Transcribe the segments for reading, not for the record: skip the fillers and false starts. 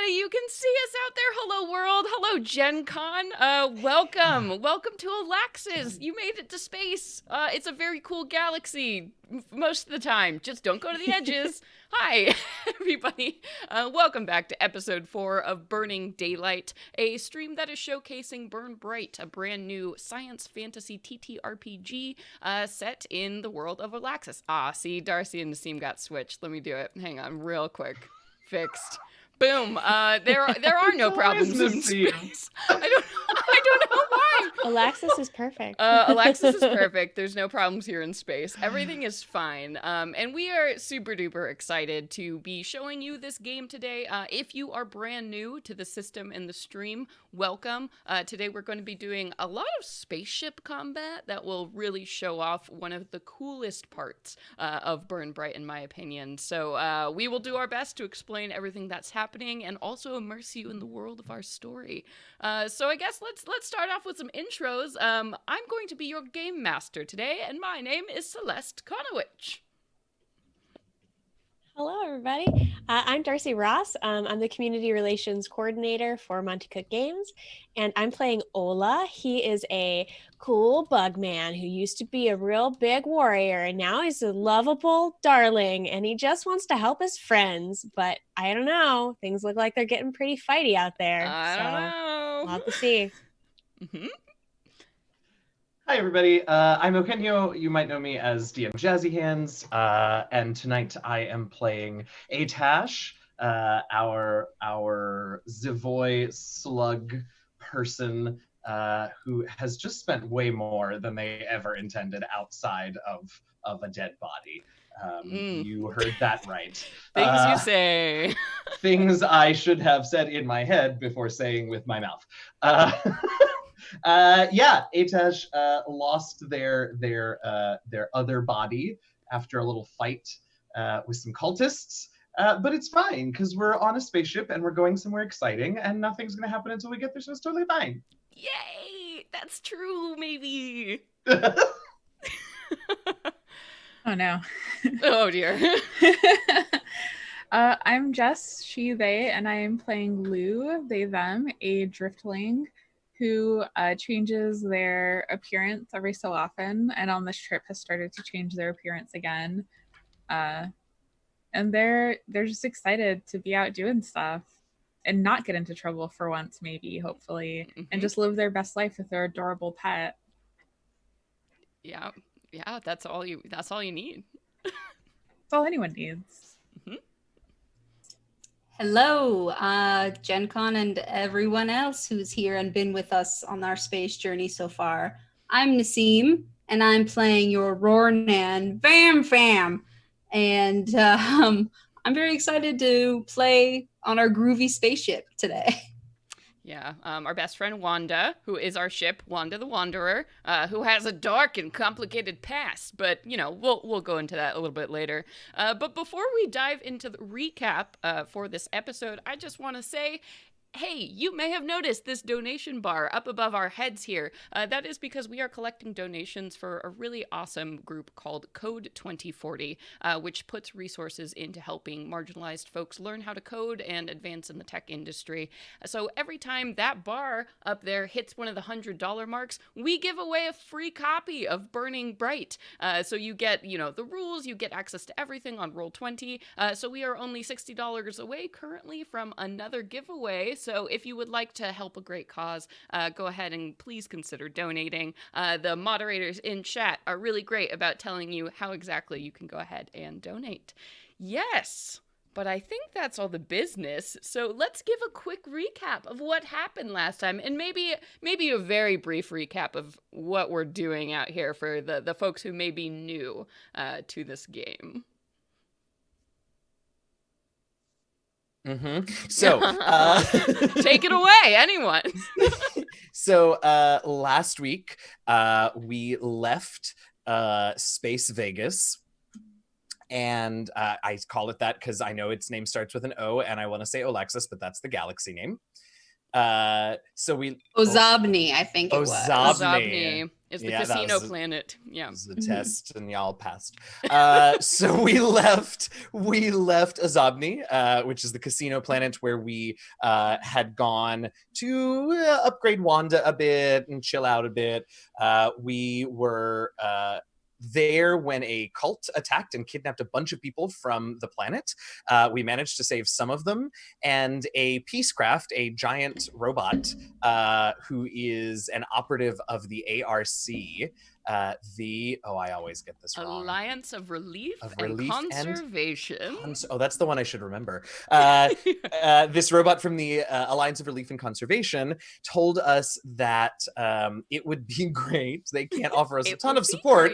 everybody. You can see us out there. Hello, world. Hello, Gen Con. Welcome to Olaxis. You made it to space. It's a very cool galaxy most of the time. Just don't go to the edges. Hi, everybody. Welcome back to episode 4 of Burning Daylight, a stream that is showcasing Burn Bryte, a brand new science fantasy TTRPG set in the world of Olaxis. See, Darcy and Naseem got switched. Let me do it. Hang on, real quick. Fixed. Boom. There are no problems in space. I don't know why. Olaxis is perfect. Olaxis is perfect. There's no problems here in space. Everything is fine. And we are super duper excited to be showing you this game today. If you are brand new to the system and the stream, welcome. Today we're going to be doing a lot of spaceship combat that will really show off one of the coolest parts of Burn Bryte, in my opinion. So we will do our best to explain everything that's happening and also immerse you in the world of our story. So I guess let's start off with some intros. I'm going to be your game master today, and my name is Celeste Conowitch. Hello, everybody. I'm Darcy Ross. I'm the Community Relations Coordinator for Monty Cook Games, and I'm playing Ola. He is a cool bug man who used to be a real big warrior, and now he's a lovable darling, and he just wants to help his friends. But I don't know. Things look like they're getting pretty fighty out there. I don't know. We'll have to see. Mm-hmm. Hi, everybody. I'm Eugenio. You might know me as DM Jazzy Hands. And tonight I am playing Atash, our Zavoy slug person who has just spent way more than they ever intended outside of a dead body. You heard that right. Things you say. Things I should have said in my head before saying with my mouth. Atash lost their other body after a little fight with some cultists, but it's fine because we're on a spaceship and we're going somewhere exciting, and nothing's gonna happen until we get there, so it's totally fine. Yay! That's true, maybe. Oh no. Oh dear. I'm Jess, she, they, and I am playing Lou, they, them, a driftling who changes their appearance every so often, and on this trip has started to change their appearance again. And they're just excited to be out doing stuff and not get into trouble for once, maybe, hopefully, and just live their best life with their adorable pet. Yeah, that's all you need. That's all anyone needs. Hello, Gen Con and everyone else who's here and been with us on our space journey so far. I'm Naseem, and I'm playing your Roarnan Vam Fam. And I'm very excited to play on our groovy spaceship today. Yeah, our best friend Wanda, who is our ship, Wanda the Wanderer, who has a dark and complicated past, but, you know, we'll go into that a little bit later. But before we dive into the recap for this episode, I just want to say, hey, you may have noticed this donation bar up above our heads here. That is because we are collecting donations for a really awesome group called Code 2040, which puts resources into helping marginalized folks learn how to code and advance in the tech industry. So every time that bar up there hits one of the $100 marks, we give away a free copy of Burning Bryte. So you get, you know, the rules, you get access to everything on Roll20. So we are only $60 away currently from another giveaway. So if you would like to help a great cause, go ahead and please consider donating. The moderators in chat are really great about telling you how exactly you can go ahead and donate. Yes, but I think that's all the business. So let's give a quick recap of what happened last time, and maybe a very brief recap of what we're doing out here for the folks who may be new to this game. So take it away, anyone. So last week we left Space Vegas, and I call it that because I know its name starts with an O and I want to say Olaxis, but that's the galaxy name. So we Ozobni, I think it was. Ozobni. Ozobni is the Yeah, that casino was planet. Yeah. It was a test, and y'all passed. So we left Ozobni, which is the casino planet where we had gone to upgrade Wanda a bit and chill out a bit. We were there when a cult attacked and kidnapped a bunch of people from the planet. We managed to save some of them, and a peacecraft, a giant robot, who is an operative of the ARC, I always get this wrong. Alliance of Relief, and Conservation. That's the one I should remember. This robot from the Alliance of Relief and Conservation told us that it would be great. They can't offer us a ton of support,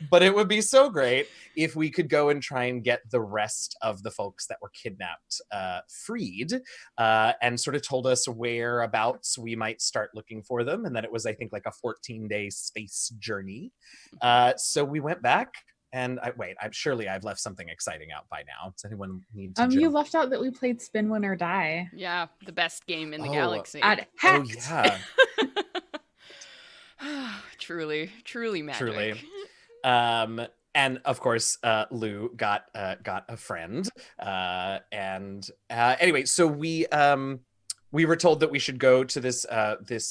but it would be so great if we could go and try and get the rest of the folks that were kidnapped freed, and sort of told us whereabouts we might start looking for them, and that it was, I think, like a 14-day space journey. So we went back, and I'm surely I've left something exciting out by now. Does anyone need to jump? You left out that we played Spin, Win, or Die. Yeah, the best game in the galaxy. At Hacked. Oh yeah. Truly magic. Truly. And of course, Lou got a friend. Anyway, so we were told that we should go to this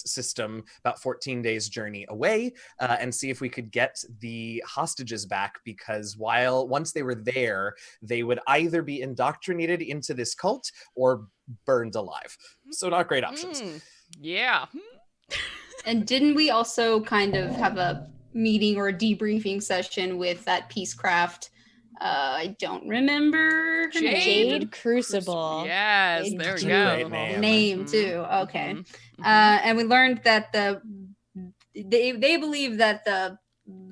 system about 14 days journey away, and see if we could get the hostages back, because once they were there, they would either be indoctrinated into this cult or burned alive. So not great options. Yeah. And didn't we also kind of have a meeting or a debriefing session with that peacecraft? I don't remember her name. Jade Crucible. Yes, there we go. Great name too. Okay. And we learned that they believe that the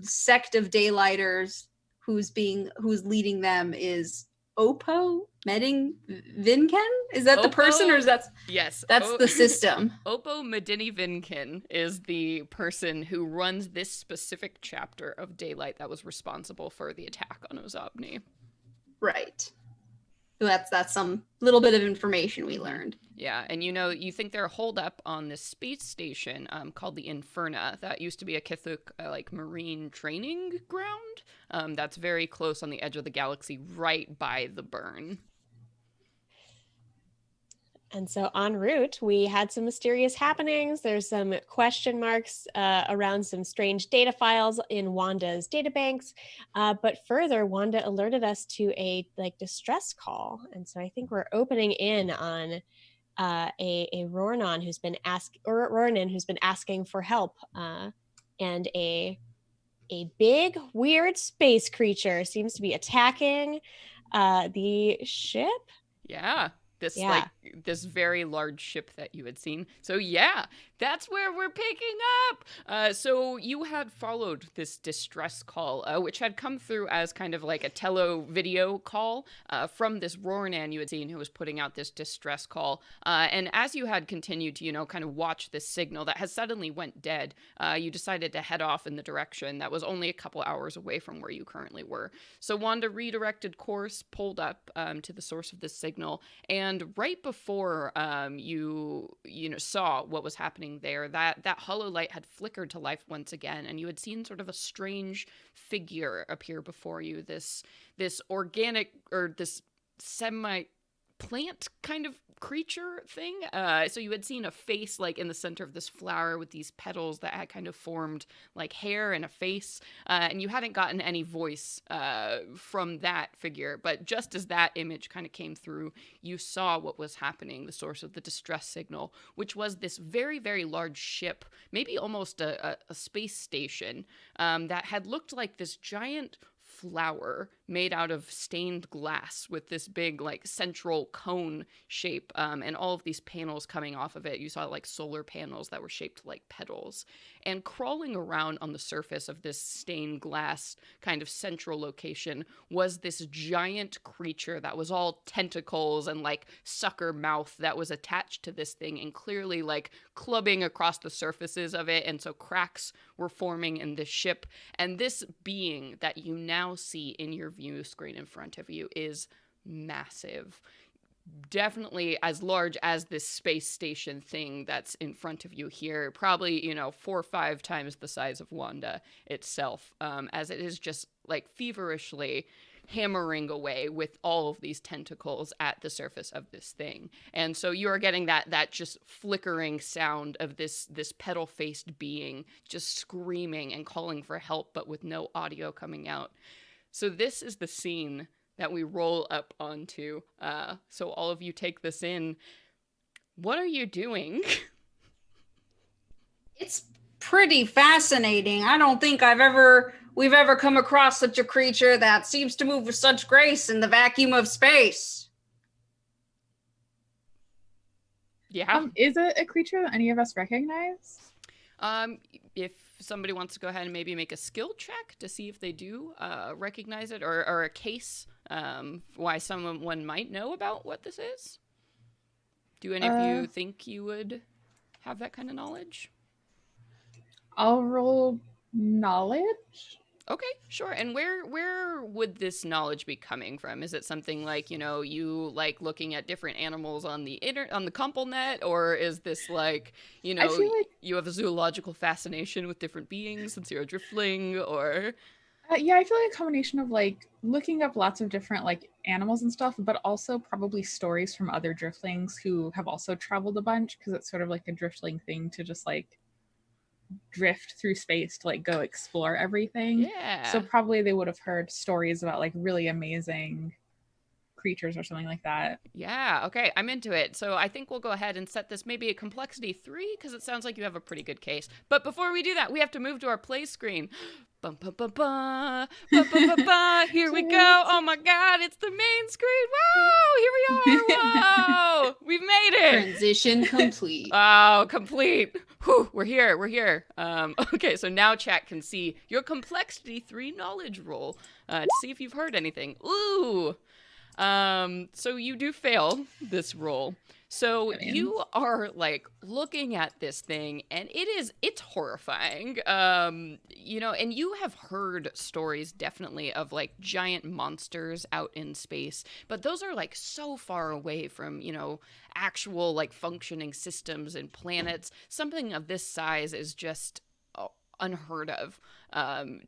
sect of Daylighters who's leading them is Oppo Medding Vinken? Is that the person, or is that's the system? Oppo Medini Vinken is the person who runs this specific chapter of Daylight that was responsible for the attack on Ozobni. Right. That's some little bit of information we learned. Yeah, and you think they're holed up on this space station called the Inferna. That used to be a Kithuk marine training ground. That's very close on the edge of the galaxy, right by the burn. And so en route, we had some mysterious happenings. There's some question marks around some strange data files in Wanda's databanks. But further, Wanda alerted us to a distress call. And so I think we're opening in on a Ronan who's been asking for help. And a big, weird space creature seems to be attacking the ship. Yeah. This very large ship that you had seen. So yeah, that's where we're picking up. So you had followed this distress call, which had come through as kind of like a tele video call from this Ronan you had seen, who was putting out this distress call. And as you had continued to, kind of watch this signal that has suddenly went dead, you decided to head off in the direction that was only a couple hours away from where you currently were. So Wanda redirected course, pulled up to the source of this signal, and right before you saw what was happening there, that hollow light had flickered to life once again, and you had seen sort of a strange figure appear before you. This organic, or this semi-plant kind of creature thing. So you had seen a face in the center of this flower with these petals that had kind of formed like hair and a face, and you hadn't gotten any voice from that figure. But just as that image kind of came through, you saw what was happening, the source of the distress signal, which was this very, very large ship, maybe almost a space station, that had looked like this giant flower made out of stained glass with this big central cone shape, and all of these panels coming off of it. You saw solar panels that were shaped like petals, and crawling around on the surface of this stained glass kind of central location was this giant creature that was all tentacles and sucker mouth that was attached to this thing, and clearly clubbing across the surfaces of it. And so cracks were forming in this ship, and this being that you now see in your view screen in front of you is massive. definitely as large as this space station thing that's in front of you here, probably, 4 or 5 times the size of Wanda itself, as it is just like feverishly hammering away with all of these tentacles at the surface of this thing. And so you are getting that just flickering sound of this petal-faced being just screaming and calling for help, but with no audio coming out. So this is the scene that we roll up onto. So all of you take this in. What are you doing? It's pretty fascinating. I don't think we've ever come across such a creature that seems to move with such grace in the vacuum of space. Yeah. Is it a creature that any of us recognize? If somebody wants to go ahead and maybe make a skill check to see if they do recognize it, or a case why someone might know about what this is. Do any of you think you would have that kind of knowledge? I'll roll knowledge. Okay, sure. And where would this knowledge be coming from? Is it something like, you like looking at different animals on the CompoNet, or is this like, I feel like you have a zoological fascination with different beings since you're a driftling, or? Yeah, I feel like a combination of like looking up lots of different like animals and stuff, but also probably stories from other driftlings who have also traveled a bunch, because it's sort of like a driftling thing to just like drift through space to like go explore everything. Yeah. So probably they would have heard stories about like really amazing creatures or something like that. Yeah, okay, I'm into it. So I think we'll go ahead and set this maybe a complexity 3, because it sounds like you have a pretty good case. But before we do that, we have to move to our play screen. Bum, bum, bum, bum, bum, bum, bum, bum. Here we go. Oh my God, it's the main screen. Whoa, here we are. Whoa, we've made it. Transition complete. Oh, complete. Whew, we're here. Okay, so now chat can see your complexity 3 knowledge roll to see if you've heard anything. Ooh. So you do fail this roll. So you are like looking at this thing, and it's horrifying. And you have heard stories definitely of like giant monsters out in space, but those are like so far away from, actual like functioning systems and planets. Something of this size is just unheard of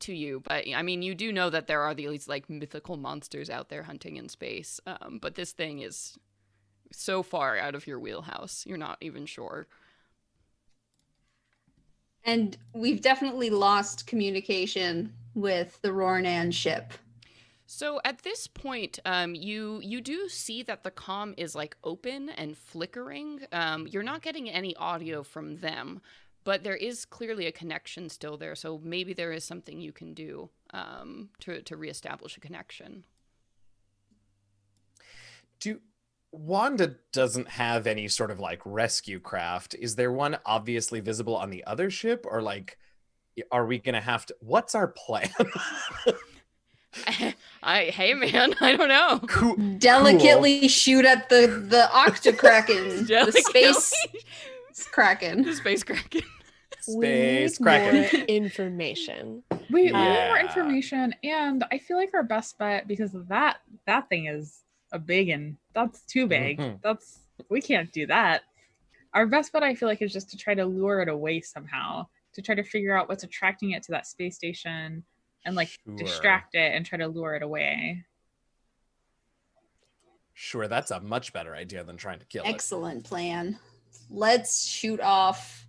to you. But I mean, you do know that there are these like mythical monsters out there hunting in space, but this thing is so far out of your wheelhouse, you're not even sure. And we've definitely lost communication with the Rornan ship. So at this point, you do see that the comm is like open and flickering. You're not getting any audio from them, but there is clearly a connection still there. So maybe there is something you can do to reestablish a connection. Wanda doesn't have any sort of like rescue craft. Is there one obviously visible on the other ship, or like, are we gonna have to? What's our plan? Hey man, I don't know. Delicately shoot at the octokraken, the space kraken. The space kraken. Space we kraken. need more information. We need more information, and I feel like our best bet, because that thing is a big and that's too big. Mm-hmm. We can't do that. Our best bet, I feel like, is just to try to lure it away somehow, to try to figure out what's attracting it to that space station and like distract it and try to lure it away. Sure, that's a much better idea than trying to kill it. Excellent plan. Let's shoot off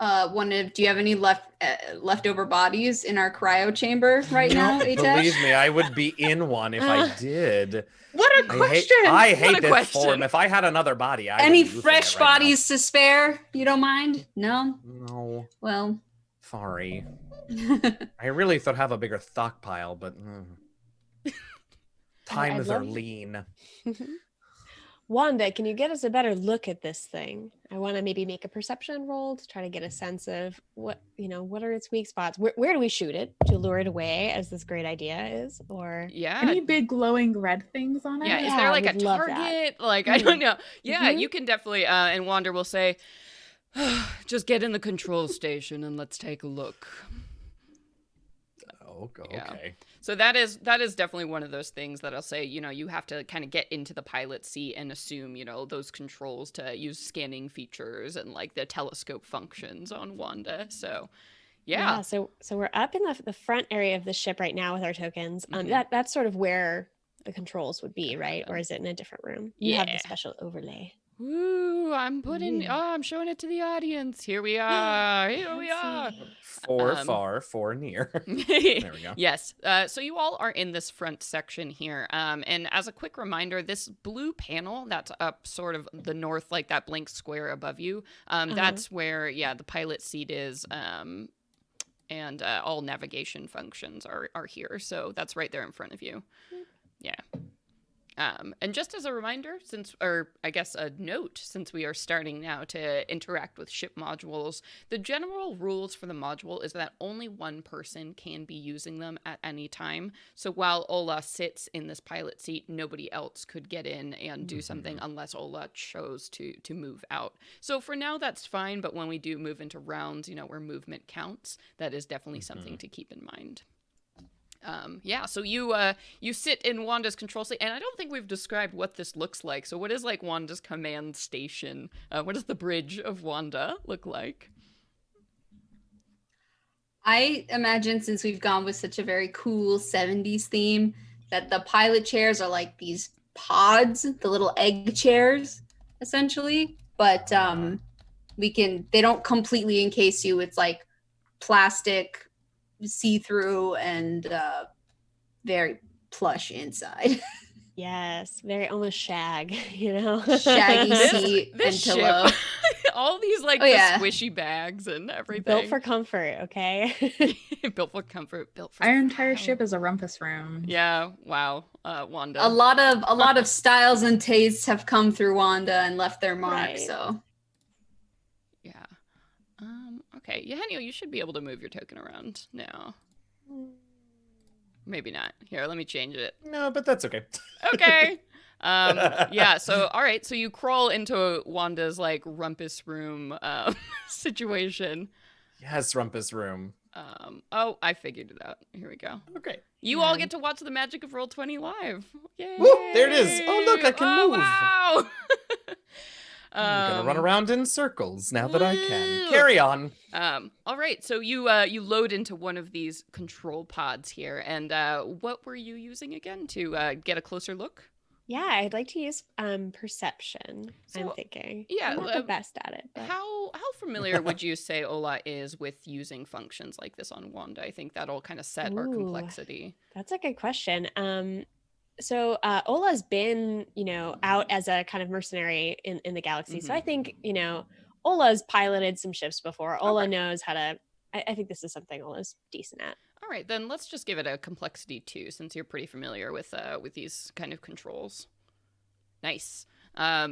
do you have any leftover bodies in our cryo chamber right now, Atesh? Believe me, I would be in one if I did. What a question! I hate this form. If I had another body, I any would fresh right bodies to spare? You don't mind? No? No. Well. Sorry. I really thought I'd have a bigger stockpile, but times are lean. Wanda, can you get us a better look at this thing? I want to maybe make a perception roll to try to get a sense of what are its weak spots. Where do we shoot it to lure it away, as this great idea is? Or any big glowing red things on it? Yeah, is there like a target? Like, I don't know. Yeah, you can definitely, and Wander will say, just get in the control station and let's take a look. Okay. Yeah. So that is definitely one of those things that I'll say, you have to kind of get into the pilot seat and assume, those controls to use scanning features and like the telescope functions on Wanda. So yeah. So we're up in the front area of the ship right now with our tokens. That's sort of where the controls would be, right? Or is it in a different room? You have the special overlay. Woo, I'm showing it to the audience. Here we are. Far, near. There we go. Yes. So you all are in this front section here. And as a quick reminder, this blue panel that's up sort of the north, like that blank square above you, that's where, the pilot seat is. And all navigation functions are here. So that's right there in front of you. Yeah. And just as a reminder, a note, since we are starting now to interact with ship modules, the general rules for the module is that only one person can be using them at any time. So while Ola sits in this pilot seat, nobody else could get in and do something unless Ola chose to move out. So for now, that's fine. But when we do move into rounds, where movement counts, that is definitely something to keep in mind. So you sit in Wanda's control seat, and I don't think we've described what this looks like. So what is like Wanda's command station? What does the bridge of Wanda look like? I imagine, since we've gone with such a very cool 70s theme, that the pilot chairs are like these pods, the little egg chairs, essentially. But they don't completely encase you. It's like plastic, see-through, and very plush inside. Yes, very almost shag, Shaggy seat and pillow. All these the squishy bags and everything. Built for comfort, okay? Built for comfort, built for Our entire ship is a rumpus room. Yeah, wow. Wanda. A lot of styles and tastes have come through Wanda and left their mark, right. So. Yeah. Okay, Eugenio, you should be able to move your token around now. Maybe not. Here, let me change it. No, but that's okay. Okay. So all right, so you crawl into Wanda's rumpus room situation. Yes, rumpus room. I figured it out. Here we go. Okay. You all get to watch the magic of Roll20 live. Yay! Woo, there it is. Oh, look, I can move. Wow. I'm gonna run around in circles now that I can. Carry on. All right, so you load into one of these control pods here, and what were you using again to get a closer look? Yeah, I'd like to use perception. I'm thinking. Yeah, I'm not the best at it. But... How familiar would you say Ola is with using functions like this on Wanda? I think that'll kind of set our complexity. That's a good question. So Ola's been, out as a kind of mercenary in the galaxy. So I think, Ola's piloted some ships before. Ola knows how to. I think this is something Ola's decent at. All right, then let's just give it a complexity 2, since you're pretty familiar with these kind of controls. Nice. So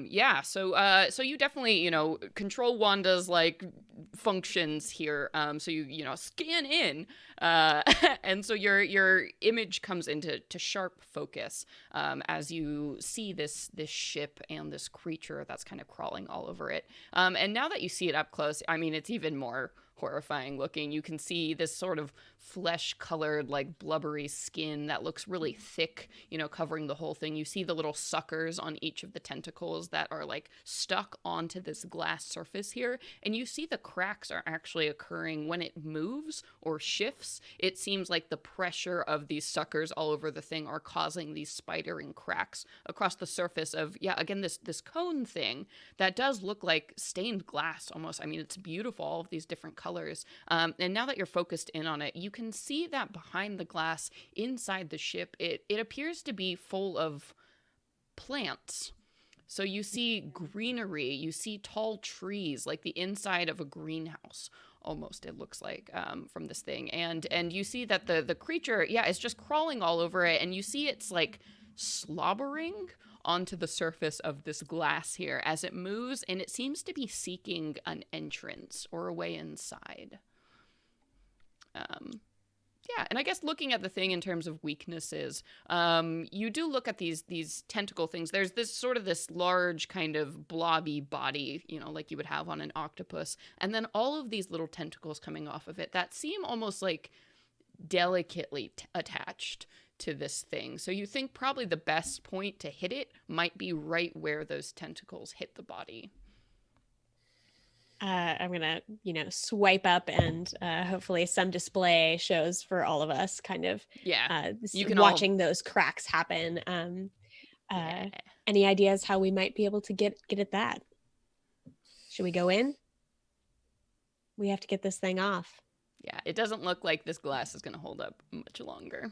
you definitely, control Wanda's functions here. So you scan in, and so your image comes into sharp focus as you see this ship and this creature that's kind of crawling all over it. And now that you see it up close, I mean, it's even more horrifying looking. You can see this sort of flesh-colored, blubbery skin that looks really thick, covering the whole thing. You see the little suckers on each of the tentacles that are stuck onto this glass surface here, and you see the cracks are actually occurring when it moves or shifts. It seems like the pressure of these suckers all over the thing are causing these spidering cracks across the surface of, again, this cone thing that does look like stained glass almost. I mean, it's beautiful, all of these different colors. And now that you're focused in on it, you can see that behind the glass inside the ship, it appears to be full of plants. So you see greenery, you see tall trees, like the inside of a greenhouse, almost, it looks like, from this thing. And you see that the creature, is just crawling all over it, and you see it's slobbering onto the surface of this glass here as it moves, and it seems to be seeking an entrance or a way inside. And I guess looking at the thing in terms of weaknesses, you do look at these tentacle things. There's this large kind of blobby body, like you would have on an octopus, and then all of these little tentacles coming off of it that seem almost like delicately attached to this thing. So you think probably the best point to hit it might be right where those tentacles hit the body. I'm gonna, swipe up, and hopefully some display shows for all of us, kind of, You can watching those cracks happen. Any ideas how we might be able to get at that? Should we go in? We have to get this thing off. Yeah, it doesn't look like this glass is going to hold up much longer.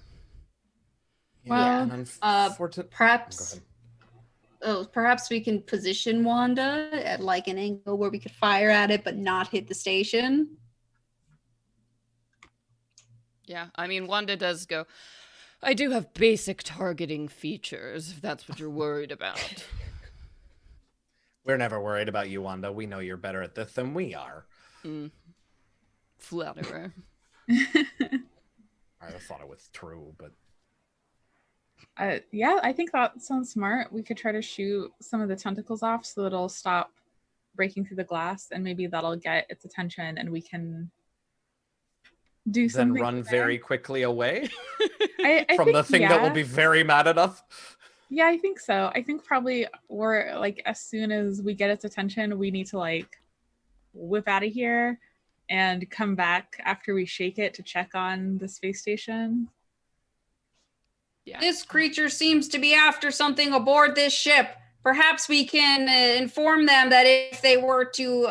Well, perhaps we can position Wanda at like an angle where we could fire at it but not hit the station. Yeah, I mean, Wanda does go, I do have basic targeting features, if that's what you're worried about. We're never worried about you, Wanda. We know you're better at this than we are. Flatterer. I thought it was true, but... yeah, I think that sounds smart. We could try to shoot some of the tentacles off so that it'll stop breaking through the glass, and maybe that'll get its attention and we can do something. Then run very quickly away I from think, the thing that will be very mad at us. Yeah, I think so. I think probably we're like, as soon as we get its attention, we need to like whip out of here and come back after we shake it to check on the space station. Yeah. This creature seems to be after something aboard this ship. Perhaps we can inform them that if they were to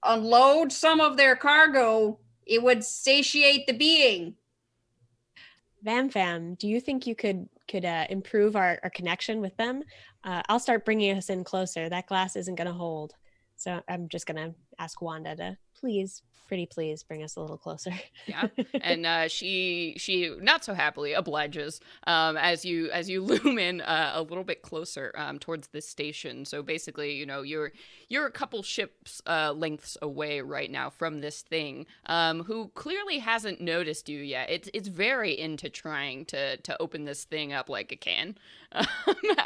unload some of their cargo, it would satiate the being. Vam, do you think you could improve our connection with them? I'll start bringing us in closer. That glass isn't going to hold. So I'm just going to ask Wanda to pretty please bring us a little closer. Yeah, and she not so happily obliges as you loom in a little bit closer towards this station. So basically, you're a couple ships lengths away right now from this thing, who clearly hasn't noticed you yet. It's very into trying to open this thing up like a can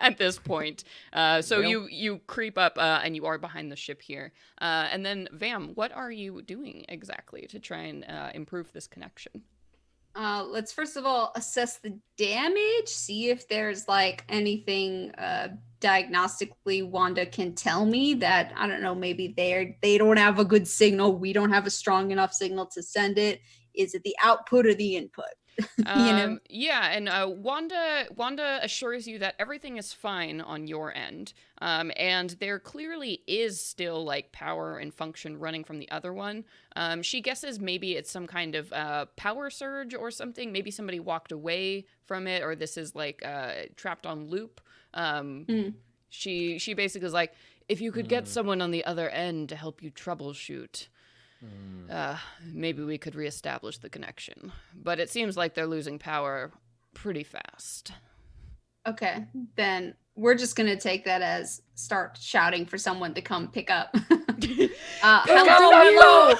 at this point. So you creep up and you are behind the ship here. And then Vam, what are you doing exactly to try and improve this connection? Let's first of all assess the damage, see if there's like anything diagnostically Wanda can tell me that, I don't know, maybe they don't have a good signal, we don't have a strong enough signal to send it. Is it the output or the input? Yeah, and Wanda assures you that everything is fine on your end, and there clearly is still like power and function running from the other one. She guesses maybe it's some kind of power surge or something. Maybe somebody walked away from it, or this is like trapped on loop. She basically is like, if you could get someone on the other end to help you troubleshoot, maybe we could reestablish the connection. But it seems like they're losing power pretty fast. Okay, then we're just gonna take that as start shouting for someone to come pick up. Hello.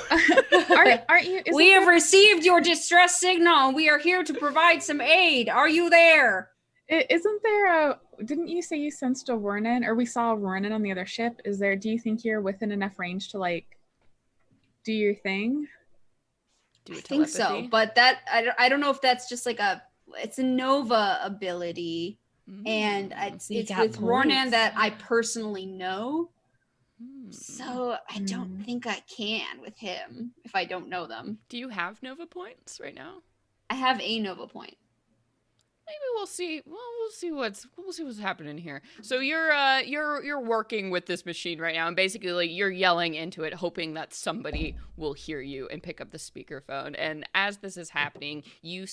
Aren't you? We have received your distress signal. We are here to provide some aid. Are you there? Isn't there didn't you say you sensed a Ronin, or we saw a Ronin on the other ship? Do you think you're within enough range to like do your thing? Do I think so, but that I don't know if that's just like it's a Nova ability, and it's with Ronan that I personally know. So I don't think I can with him if I don't know them. Do you have Nova points right now? I have a Nova point. Maybe we'll see. Well, we'll see what's happening here. So you're working with this machine right now, and basically like, you're yelling into it, hoping that somebody will hear you and pick up the speakerphone. And as this is happening, you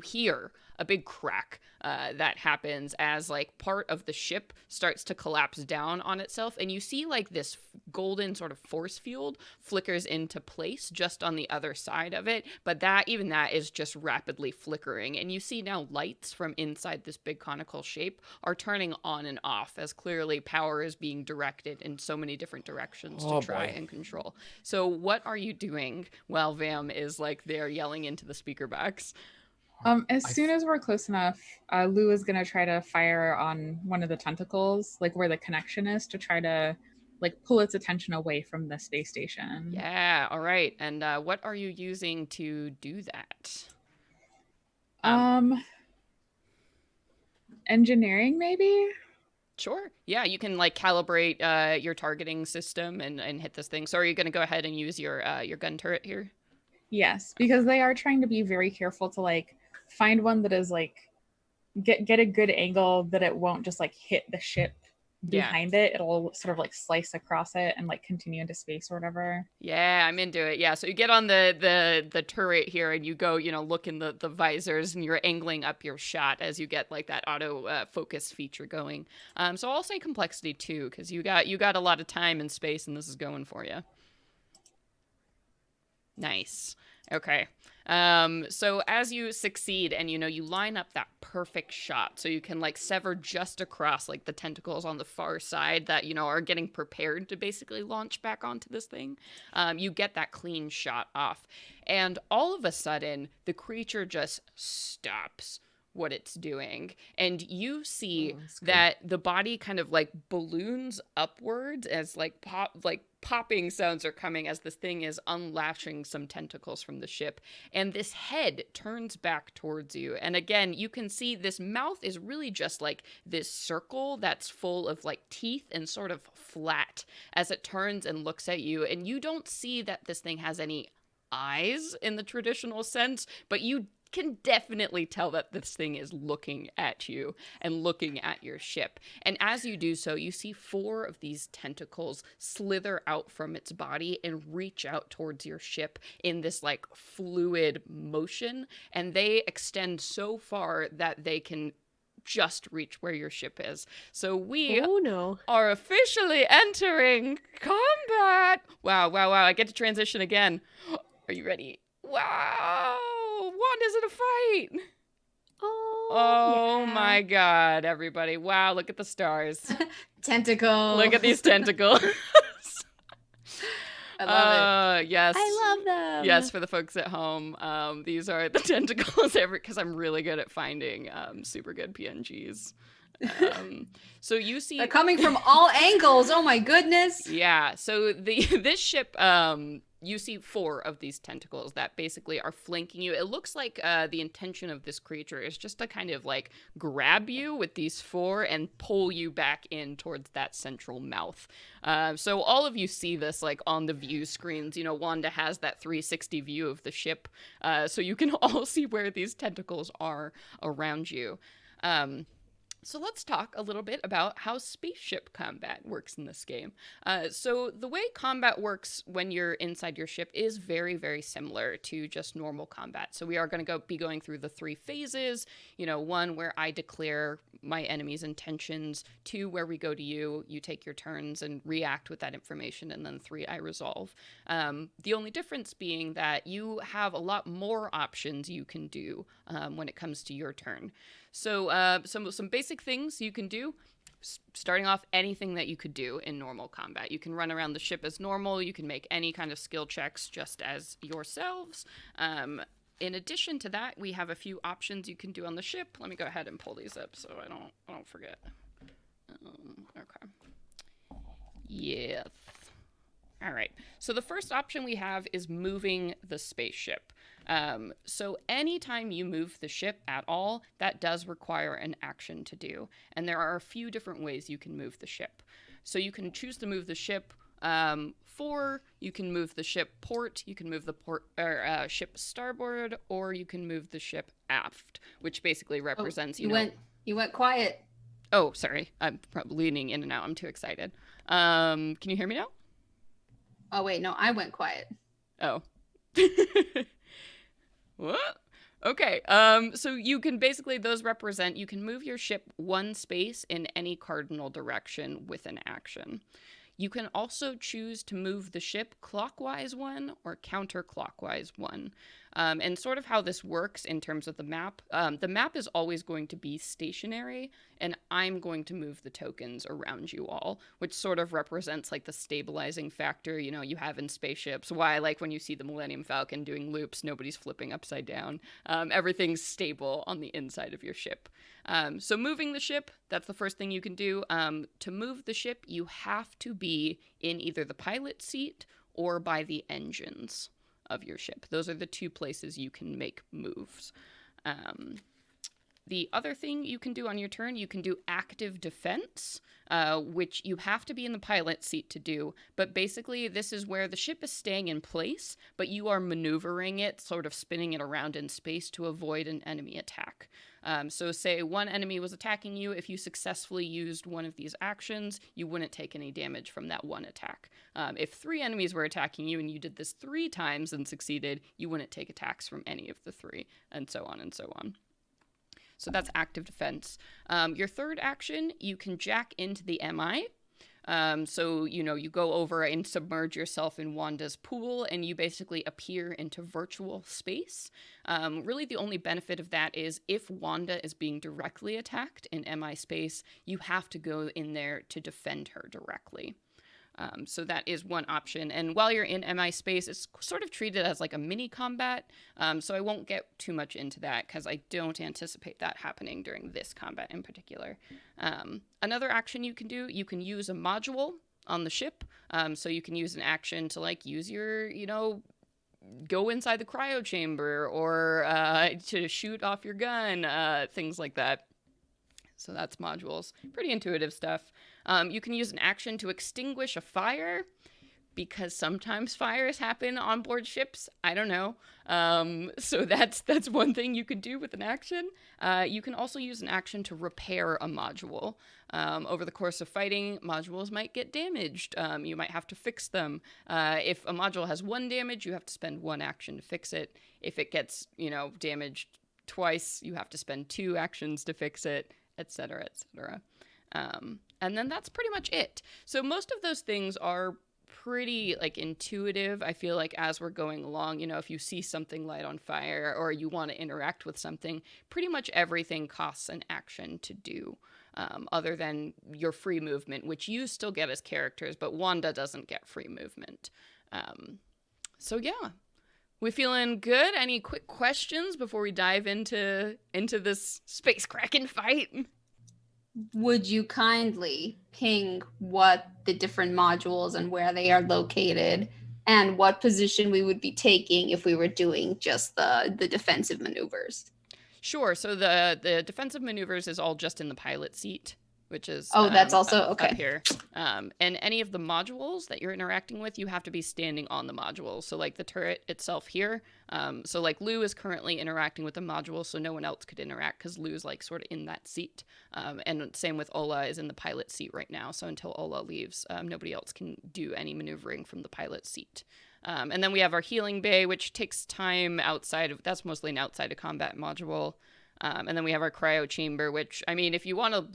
hear a big crack that happens as like part of the ship starts to collapse down on itself, and you see like this golden sort of force field flickers into place just on the other side of it, but that is just rapidly flickering, and you see now lights from inside this big conical shape are turning on and off as clearly power is being directed in so many different directions to try and control. So what are you doing while Vam is like there yelling into the speaker box? As soon as we're close enough, Lou is going to try to fire on one of the tentacles, like where the connection is, to try to like pull its attention away from the space station. Yeah, all right. And what are you using to do that? Engineering, maybe? Sure. Yeah, you can like calibrate your targeting system and hit this thing. So are you going to go ahead and use your gun turret here? Yes, because they are trying to be very careful to like find one that is like get a good angle that it won't just like hit the ship behind it. It'll sort of like slice across it and like continue into space or whatever. Yeah, I'm into it. Yeah, so you get on the turret here and you go, look in the visors and you're angling up your shot as you get like that auto focus feature going. So I'll say complexity 2 because you got a lot of time and space and this is going for you. Nice. Okay. So as you succeed and, you line up that perfect shot so you can like sever just across like the tentacles on the far side that, are getting prepared to basically launch back onto this thing. You get that clean shot off. And all of a sudden, the creature just stops what it's doing. And you see that the body kind of like balloons upwards as like popping sounds are coming as this thing is unlatching some tentacles from the ship. And this head turns back towards you. And again, you can see this mouth is really just like this circle that's full of like teeth and sort of flat as it turns and looks at you. And you don't see that this thing has any eyes in the traditional sense, but you can definitely tell that this thing is looking at you and looking at your ship. And as you do so, you see 4 of these tentacles slither out from its body and reach out towards your ship in this like fluid motion. And they extend so far that they can just reach where your ship is. So we are officially entering combat. Wow. I get to transition again. Are you ready? Wow. Wanda's in a fight. Oh yeah. My God, everybody. Wow, look at the stars. Tentacles. Look at these tentacles. I love it. Yes. I love them. Yes, for the folks at home, these are the tentacles because I'm really good at finding super good PNGs. So you see... They're coming from all angles. Oh my goodness. Yeah, so this ship... you see 4 of these tentacles that basically are flanking you. It looks like the intention of this creature is just to kind of like grab you with these 4 and pull you back in towards that central mouth. So all of you see this like on the view screens. Wanda has that 360 view of the ship. So you can all see where these tentacles are around you. So let's talk a little bit about how spaceship combat works in this game. So the way combat works when you're inside your ship is very, very similar to just normal combat. So we are going to be going through the 3 phases. 1 where I declare my enemy's intentions, 2 where we go to you, you take your turns and react with that information, and then 3 I resolve. The only difference being that you have a lot more options you can do when it comes to your turn. So some basic things you can do, starting off anything that you could do in normal combat. You can run around the ship as normal. You can make any kind of skill checks just as yourselves. In addition to that, we have a few options you can do on the ship. Let me go ahead and pull these up so I don't forget. Okay. Yes. All right. So the first option we have is moving the spaceship. So anytime you move the ship at all, that does require an action to do. And there are a few different ways you can move the ship. So you can choose to move the ship forward, you can move the ship port, you can move the ship starboard, or you can move the ship aft, which basically represents, you went quiet. Oh, sorry. I'm probably leaning in and out. I'm too excited. Can you hear me now? Oh, wait. No, I went quiet. Oh. What? Okay, so you can basically, those represent, you can move your ship 1 space in any cardinal direction with an action. You can also choose to move the ship clockwise 1 or counterclockwise 1. And sort of how this works in terms of the map is always going to be stationary, and I'm going to move the tokens around you all, which sort of represents like the stabilizing factor, you know, you have in spaceships. Why, like when you see the Millennium Falcon doing loops, nobody's flipping upside down. Everything's stable on the inside of your ship. So moving the ship, that's the first thing you can do. To move the ship, you have to be in either the pilot seat or by the engines of your ship. Those are the two places you can make moves. The other thing you can do on your turn, you can do active defense, which you have to be in the pilot seat to do. But basically, this is where the ship is staying in place, but you are maneuvering it, sort of spinning it around in space to avoid an enemy attack. So say one enemy was attacking you. If you successfully used one of these actions, you wouldn't take any damage from that one attack. If 3 enemies were attacking you and you did this 3 times and succeeded, you wouldn't take attacks from any of the 3, and so on and so on. So that's active defense. Your third action, you can jack into the MI. So, you know, you go over and submerge yourself in Wanda's pool, and you basically appear into virtual space. Really, the only benefit of that is if Wanda is being directly attacked in MI space, you have to go in there to defend her directly. So that is one option. And while you're in MI space, it's sort of treated as like a mini combat. So I won't get too much into that because I don't anticipate that happening during this combat in particular. Another action you can do, you can use a module on the ship. So you can use an action to like use your, you know, go inside the cryo chamber or to shoot off your gun, things like that. So that's modules. Pretty intuitive stuff. You can use an action to extinguish a fire because sometimes fires happen on board ships. I don't know. So that's one thing you could do with an action. You can also use an action to repair a module. Over the course of fighting, modules might get damaged. You might have to fix them. If a module has 1 damage, you have to spend 1 action to fix it. If it gets, you know, damaged twice, you have to spend 2 actions to fix it, etc., etc. And then that's pretty much it. So most of those things are pretty like intuitive. I feel like as we're going along, you know, if you see something light on fire or you want to interact with something, pretty much everything costs an action to do, other than your free movement, which you still get as characters, but Wanda doesn't get free movement. So yeah. We feeling good? Any quick questions before we dive into this space kraken fight? Would you kindly ping what the different modules and where they are located and what position we would be taking if we were doing just the defensive maneuvers? Sure. So the defensive maneuvers is all just in the pilot seat, which is that's also okay up here. And any of the modules that you're interacting with, you have to be standing on the modules. So like the turret itself here. So like Lou is currently interacting with the module, so no one else could interact because Lou's like sort of in that seat. And same with Ola is in the pilot seat right now. So until Ola leaves, nobody else can do any maneuvering from the pilot seat. And then we have our healing bay, which takes time outside of, that's mostly an outside of combat module. And then we have our cryo chamber, which, I mean, if you want to,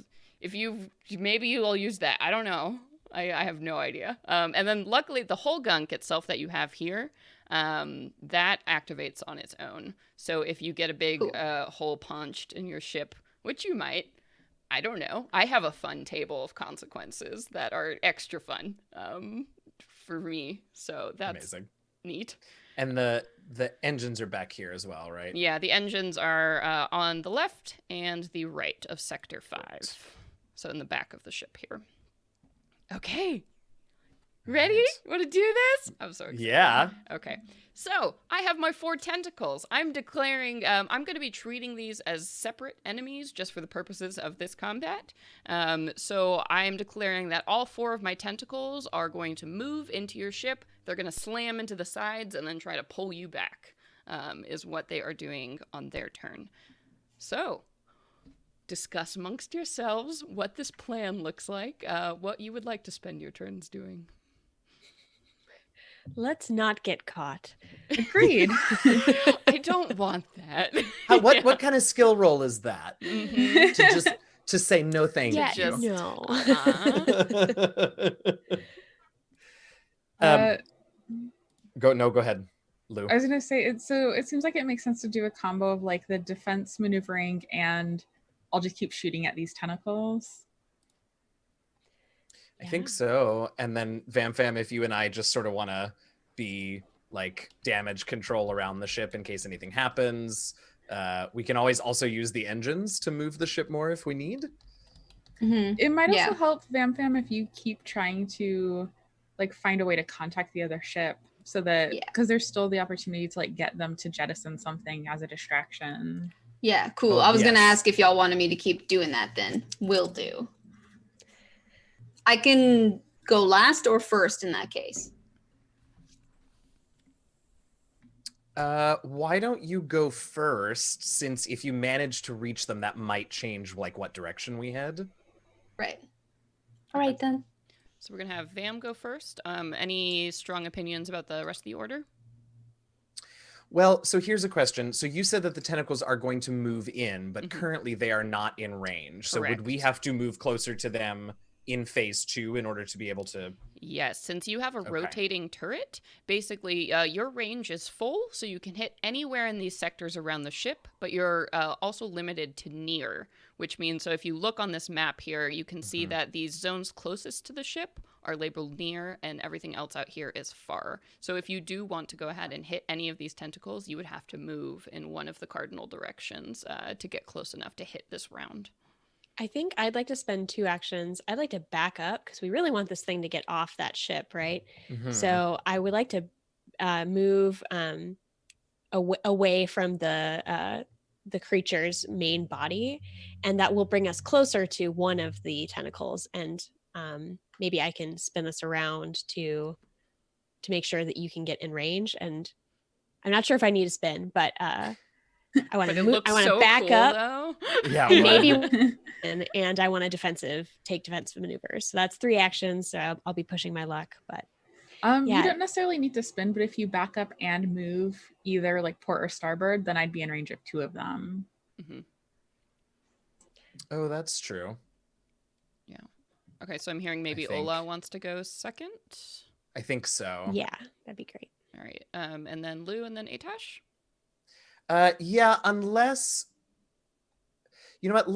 maybe you'll use that. I don't know. I have no idea. And then luckily the whole gunk itself that you have here, that activates on its own. So if you get a big hole punched in your ship, which you might, I don't know. I have a fun table of consequences that are extra fun for me. So that's amazing. Neat. And the engines are back here as well, right? Yeah, the engines are on the left and the right of Sector 5. Right. So in the back of the ship here. Okay. Ready? Want to do this? I'm so excited. Yeah. Okay. So I have my 4 tentacles. I'm declaring, I'm going to be treating these as separate enemies just for the purposes of this combat. So I am declaring that all 4 of my tentacles are going to move into your ship. They're going to slam into the sides and then try to pull you back, is what they are doing on their turn. So discuss amongst yourselves what this plan looks like, what you would like to spend your turns doing. Let's not get caught. Agreed. I don't want that. What kind of skill roll is that? Mm-hmm. to say no thank you. Yeah, no. Go ahead, Lou. I was gonna say it seems like it makes sense to do a combo of like the defense maneuvering and I'll just keep shooting at these tentacles. I think so. And then Vam, if you and I just sort of want to be like damage control around the ship in case anything happens, we can always also use the engines to move the ship more if we need. Mm-hmm. It might also help Vam if you keep trying to like find a way to contact the other ship so that because there's still the opportunity to like get them to jettison something as a distraction. Yeah, cool. Oh, I was gonna ask if y'all wanted me to keep doing that then. Will do. I can go last or first in that case. Why don't you go first, since if you manage to reach them, that might change like what direction we head. Right. All right then. So we're gonna have Vam go first. Any strong opinions about the rest of the order? Well, so here's a question. So you said that the tentacles are going to move in, but currently they are not in range. So would we have to move closer to them in phase 2 in order to be able to... Yes, since you have a rotating turret, basically your range is full, so you can hit anywhere in these sectors around the ship, but you're also limited to near, which means, so if you look on this map here, you can see that these zones closest to the ship are labeled near, and everything else out here is far. So if you do want to go ahead and hit any of these tentacles, you would have to move in one of the cardinal directions to get close enough to hit this round. I think I'd like to spend 2 actions. I'd like to back up because we really want this thing to get off that ship, right? So I would like to move away from the creature's main body, and that will bring us closer to one of the tentacles. And maybe I can spin this around to make sure that you can get in range. And I'm not sure if I need to spin, but I want to move. I want to back up. Though. Yeah, maybe. And I want to take defensive maneuvers. So that's 3 actions. So I'll be pushing my luck, but you don't necessarily need to spin, but if you back up and move either like port or starboard, then I'd be in range of 2 of them. Oh, that's true. Yeah. Okay, so I'm hearing maybe Ola wants to go second. I think so. Yeah, that'd be great. All right. And then Lou, and then Atash. Yeah, unless you know what,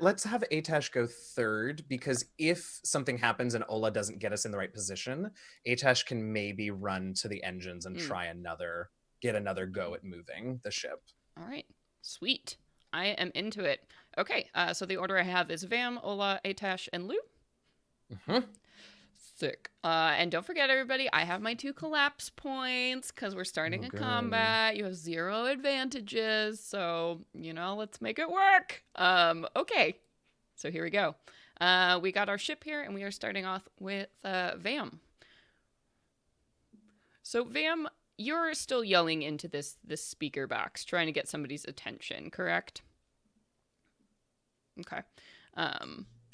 let's have Atash go third, because if something happens and Ola doesn't get us in the right position, Atash can maybe run to the engines and try get another go at moving the ship. All right, sweet. I am into it. Okay, so the order I have is Vam, Ola, Atash, and Lou. Sick. And don't forget, everybody, I have my 2 collapse points because we're starting a combat. You have 0 advantages, so, let's make it work. Okay, so here we go. We got our ship here, and we are starting off with Vam. So, Vam, you're still yelling into this speaker box, trying to get somebody's attention, correct? Okay.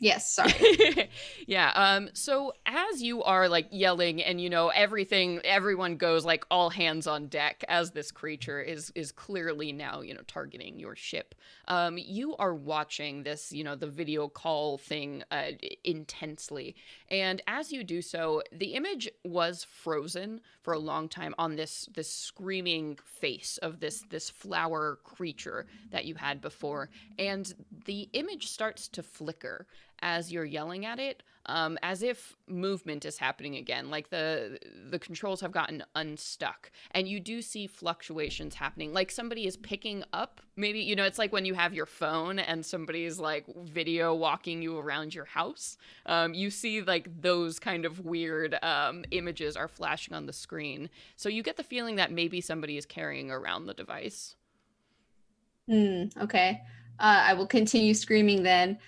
Yes, sorry. Yeah. So as you are like yelling and everyone goes like all hands on deck as this creature is clearly now, targeting your ship. You are watching this, the video call thing intensely. And as you do so, the image was frozen for a long time on this screaming face of this flower creature that you had before. And the image starts to flicker as you're yelling at it, as if movement is happening again, like the controls have gotten unstuck, and you do see fluctuations happening, like somebody is picking up, maybe, it's like when you have your phone and somebody's like video walking you around your house. You see like those kind of weird images are flashing on the screen, so you get the feeling that maybe somebody is carrying around the device. Okay. I will continue screaming then.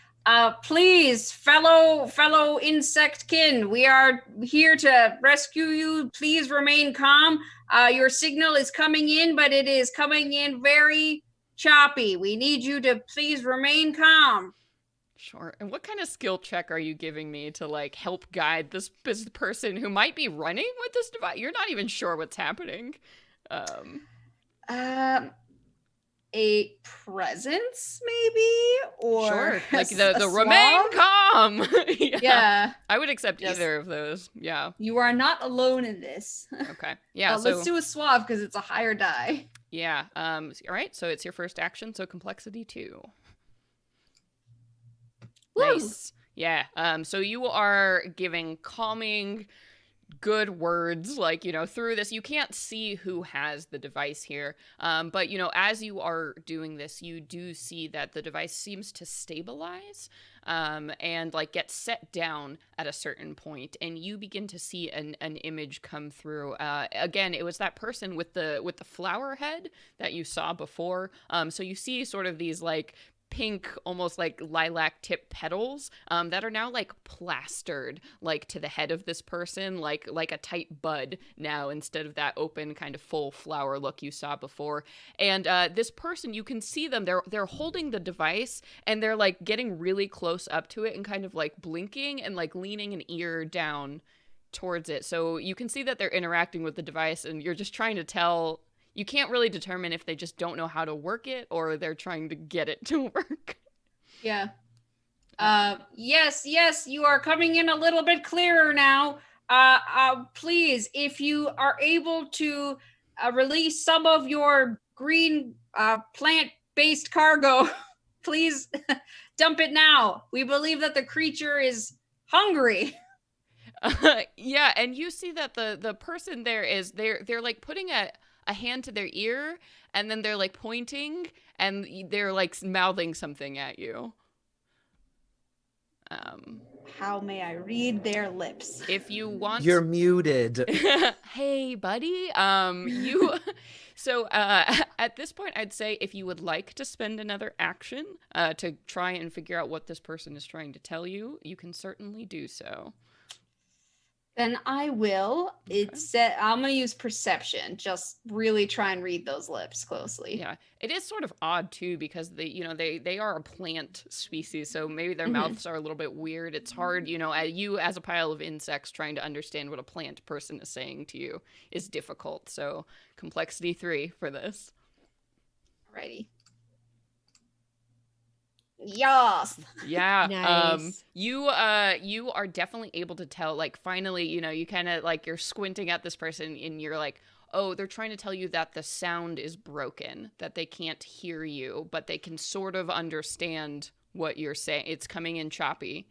Please, fellow insect kin, we are here to rescue you. Please remain calm. Your signal is coming in, but it is coming in very choppy. We need you to please remain calm. Sure. And what kind of skill check are you giving me to like help guide this person who might be running with this device? You're not even sure what's happening. a presence, maybe, or Sure, like a the remain suave? calm. Yeah. I would accept Just- either of those. Yeah. You are not alone in this. Okay. Yeah. Let's do a suave because it's a higher die. Yeah. All right. So it's your first action. So complexity 2. Woo! Nice. Yeah. So you are giving calming, good words, like, through this. You can't see who has the device here. But, as you are doing this, you do see that the device seems to stabilize and like get set down at a certain point, and you begin to see an image come through. Again, it was that person with the flower head that you saw before. So you see sort of these like pink, almost like lilac tip petals that are now like plastered like to the head of this person, like a tight bud now instead of that open kind of full flower look you saw before. And this person, you can see them, they're holding the device, and they're like getting really close up to it and kind of like blinking and like leaning an ear down towards it. So you can see that they're interacting with the device, and you're just trying to tell. You can't really determine if they just don't know how to work it or they're trying to get it to work. Yeah. Yes, you are coming in a little bit clearer now. Please, if you are able to release some of your green plant-based cargo, please dump it now. We believe that the creature is hungry. Yeah, and you see that the person there is they're like putting a hand to their ear, and then they're like pointing, and they're like mouthing something at you. How may I read their lips? If you want, You're muted. Hey, buddy. You. So at this point, I'd say if you would like to spend another action to try and figure out what this person is trying to tell you, you can certainly do so. Then I will. Okay. I'm going to use perception. Just really try and read those lips closely. Yeah, it is sort of odd too, because they are a plant species, so maybe their mouths are a little bit weird. It's hard, you as a pile of insects trying to understand what a plant person is saying to you is difficult. So complexity 3 for this. Alrighty. Yes. Yeah. Nice. You are definitely able to tell, like, finally, you kind of like, you're squinting at this person and you're like, oh, they're trying to tell you that the sound is broken, that they can't hear you, but they can sort of understand what you're saying. It's coming in choppy.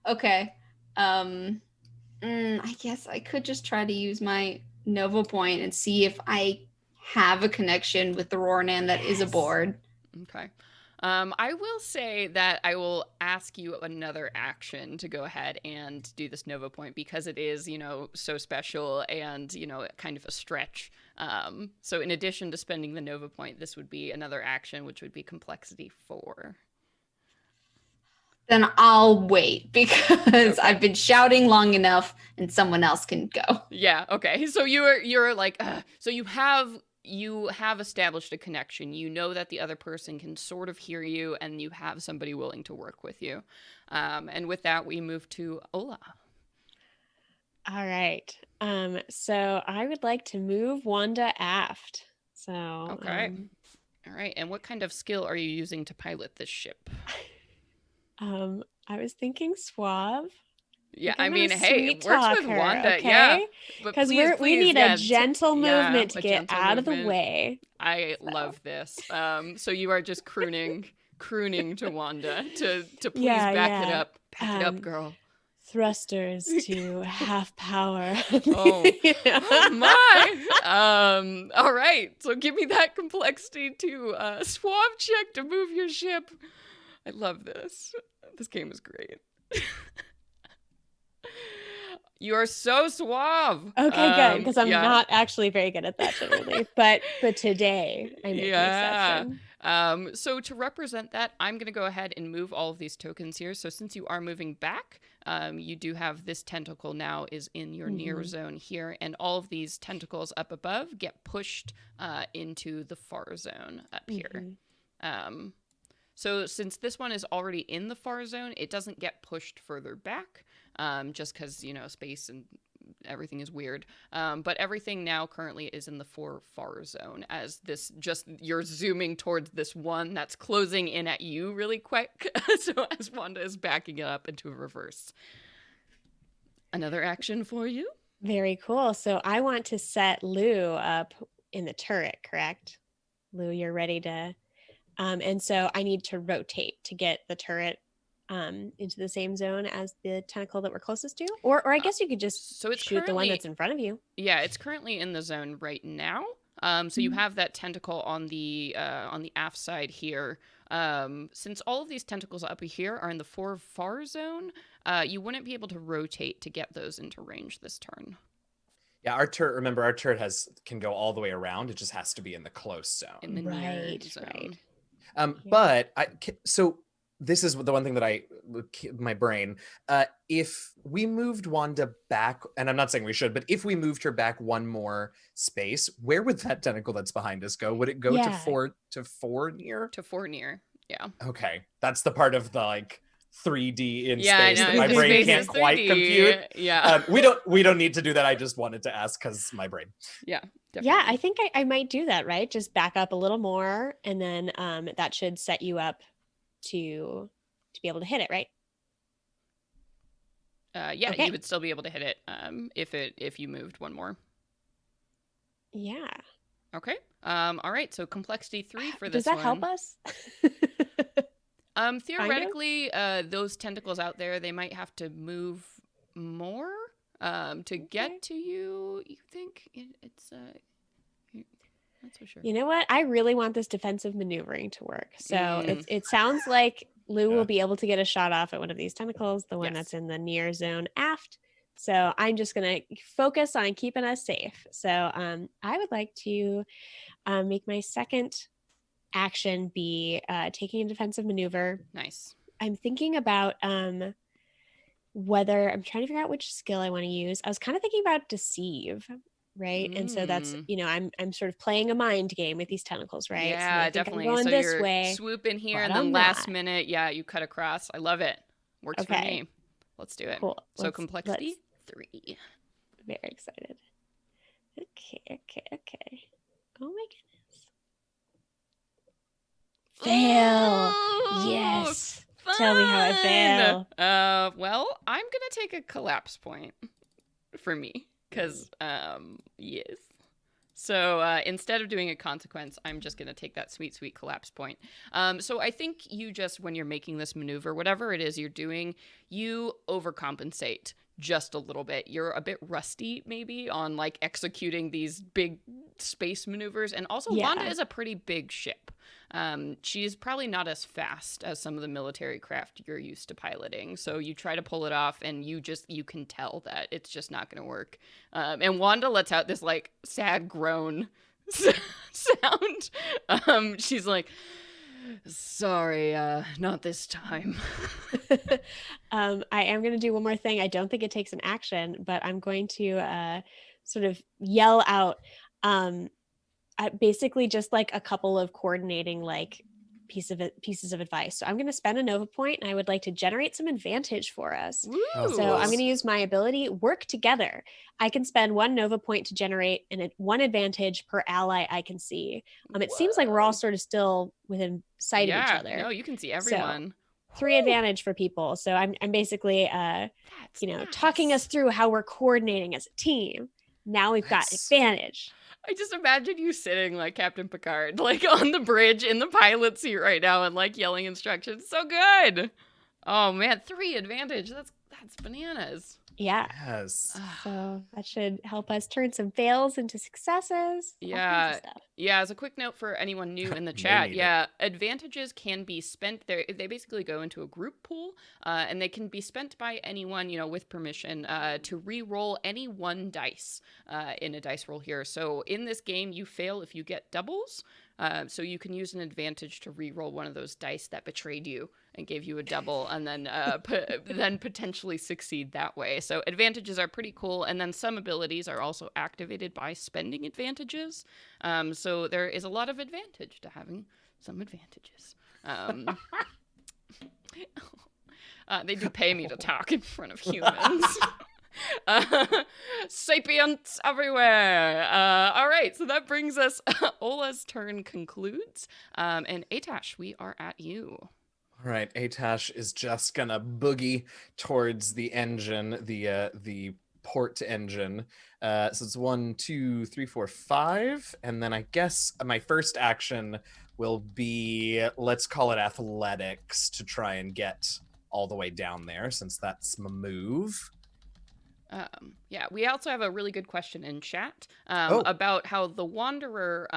Okay. I guess I could just try to use my Nova point and see if I have a connection with the Rornan that is aboard. Okay. I will say that I will ask you another action to go ahead and do this Nova point, because it is, so special and, kind of a stretch. So in addition to spending the Nova point, this would be another action, which would be complexity 4. Then I'll wait, because Okay. I've been shouting long enough and someone else can go. Yeah. Okay. So you're like, so you have established a connection. You know that the other person can sort of hear you, and you have somebody willing to work with you. And with that, we move to Ola. All right. So I would like to move Wanda aft. So Okay. All right. And what kind of skill are you using to pilot this ship? I was thinking suave. Yeah, I'm I mean, gonna hey, sweet it works with talk her, Wanda. okay? Yeah. But Because we please, need yeah, a gentle movement to a get gentle out of the movement. way. I love this. So you are just crooning to Wanda to please back it up. Back it up, girl. Thrusters to half power. Oh, oh my. All right. So give me that complexity to suave check to move your ship. I love this. This game is great. You are so suave. Okay, good, because I'm yeah. not actually very good at that generally. but today I make an exception. So to represent that, I'm going to go ahead and move all of these tokens here. So since you are moving back, you do have this tentacle now is in your near zone here, and all of these tentacles up above get pushed into the far zone up here. So since this one is already in the far zone, it doesn't get pushed further back, just because, space and everything is weird. But everything now currently is in the 4 far zone, as this just you're zooming towards this one that's closing in at you really quick. So as Wanda is backing it up into a reverse. Another action for you. Very cool. So I want to set Lou up in the turret, correct? Lou, you're ready to. And so I need to rotate to get the turret into the same zone as the tentacle that we're closest to. Or I guess you could just so it's shoot the one that's in front of you. Yeah, it's currently in the zone right now. So you have that tentacle on the aft side here. Since all of these tentacles up here are in the 4 far zone, you wouldn't be able to rotate to get those into range this turn. Yeah, our turret. Remember, our turret can go all the way around. It just has to be in the close zone. In the near zone. Right. But so this is the one thing that my brain. If we moved Wanda back, and I'm not saying we should, but if we moved her back one more space, where would that tentacle that's behind us go? Would it go to 4 near? To 4 near. Yeah. Okay, that's the part of the like 3D in Yeah, space I know. that my Space brain is can't quite 3D. compute. Yeah. We don't need to do that. I just wanted to ask because my brain. Yeah. Definitely. Yeah, I think I might do that, right? Just back up a little more, and then that should set you up to be able to hit it, right? Yeah, Okay. you would still be able to hit it if you moved one more. Yeah. Okay. All right. So complexity 3 for this Does that one. help us? Theoretically, those tentacles out there, they might have to move more to get to you. You think it's not so sure. You know what? I really want this defensive maneuvering to work. So it sounds like Lou will be able to get a shot off at one of these tentacles, the one that's in the near zone aft. So I'm just going to focus on keeping us safe. So I would like to make my second action be taking a defensive maneuver. Nice. I'm thinking about whether I'm trying to figure out which skill I want to use. I was kind of thinking about deceive, right? And so that's, I'm sort of playing a mind game with these tentacles, right? Yeah, so definitely. I'm going so this you're way, swooping here, and but then I'm last not. minute, you cut across. I love it. Works for Okay. me. Let's do it. Cool. So complexity 3. Very excited. Okay. Oh my goodness. Fail. Oh, Yes. fun. Tell me how I fail. Well, I'm gonna take a collapse point for me, because yes. So instead of doing a consequence, I'm just going to take that sweet, sweet collapse point. So I think you just, when you're making this maneuver, whatever it is you're doing, you overcompensate just a little bit. You're a bit rusty maybe on like executing these big space maneuvers. And also Wanda is a pretty big ship. She's probably not as fast as some of the military craft you're used to piloting. So you try to pull it off and you can tell that it's just not going to work. And Wanda lets out this like sad groan sound. She's like, sorry, not this time. I am going to do one more thing. I don't think it takes an action, but I'm going to sort of yell out basically just like a couple of coordinating like pieces of advice. So I'm going to spend a Nova point, and I would like to generate some advantage for us. Ooh. So I'm going to use my ability work together. I can spend 1 Nova point to generate one advantage per ally I can see. It seems like we're all sort of still within sight of each other. No, you can see everyone. So 3 advantage for people. So I'm basically talking us through how we're coordinating as a team. Now we've got advantage. I just imagine you sitting like Captain Picard, like on the bridge in the pilot seat right now and like yelling instructions. So good. Oh man, 3 advantage. That's bananas. Yeah. Yes. So that should help us turn some fails into successes. Yeah. Yeah, as a quick note for anyone new in the chat, advantages can be spent. They basically go into a group pool, and they can be spent by anyone, with permission, to re-roll any 1 dice in a dice roll here. So in this game, you fail if you get doubles. So you can use an advantage to re-roll one of those dice that betrayed you and gave you a double, and then then potentially succeed that way. So advantages are pretty cool, and then some abilities are also activated by spending advantages. So there is a lot of advantage to having some advantages. They do pay me to talk in front of humans. Sapients everywhere. All right, so that brings us. Ola's turn concludes. And Atash, we are at you. All right, Atash is just gonna boogie towards the engine, the port engine. So it's 1, 2, 3, 4, 5, and then I guess my first action will be, let's call it athletics, to try and get all the way down there, since that's my move. Yeah, we also have a really good question in chat Oh. about how the Wanderer,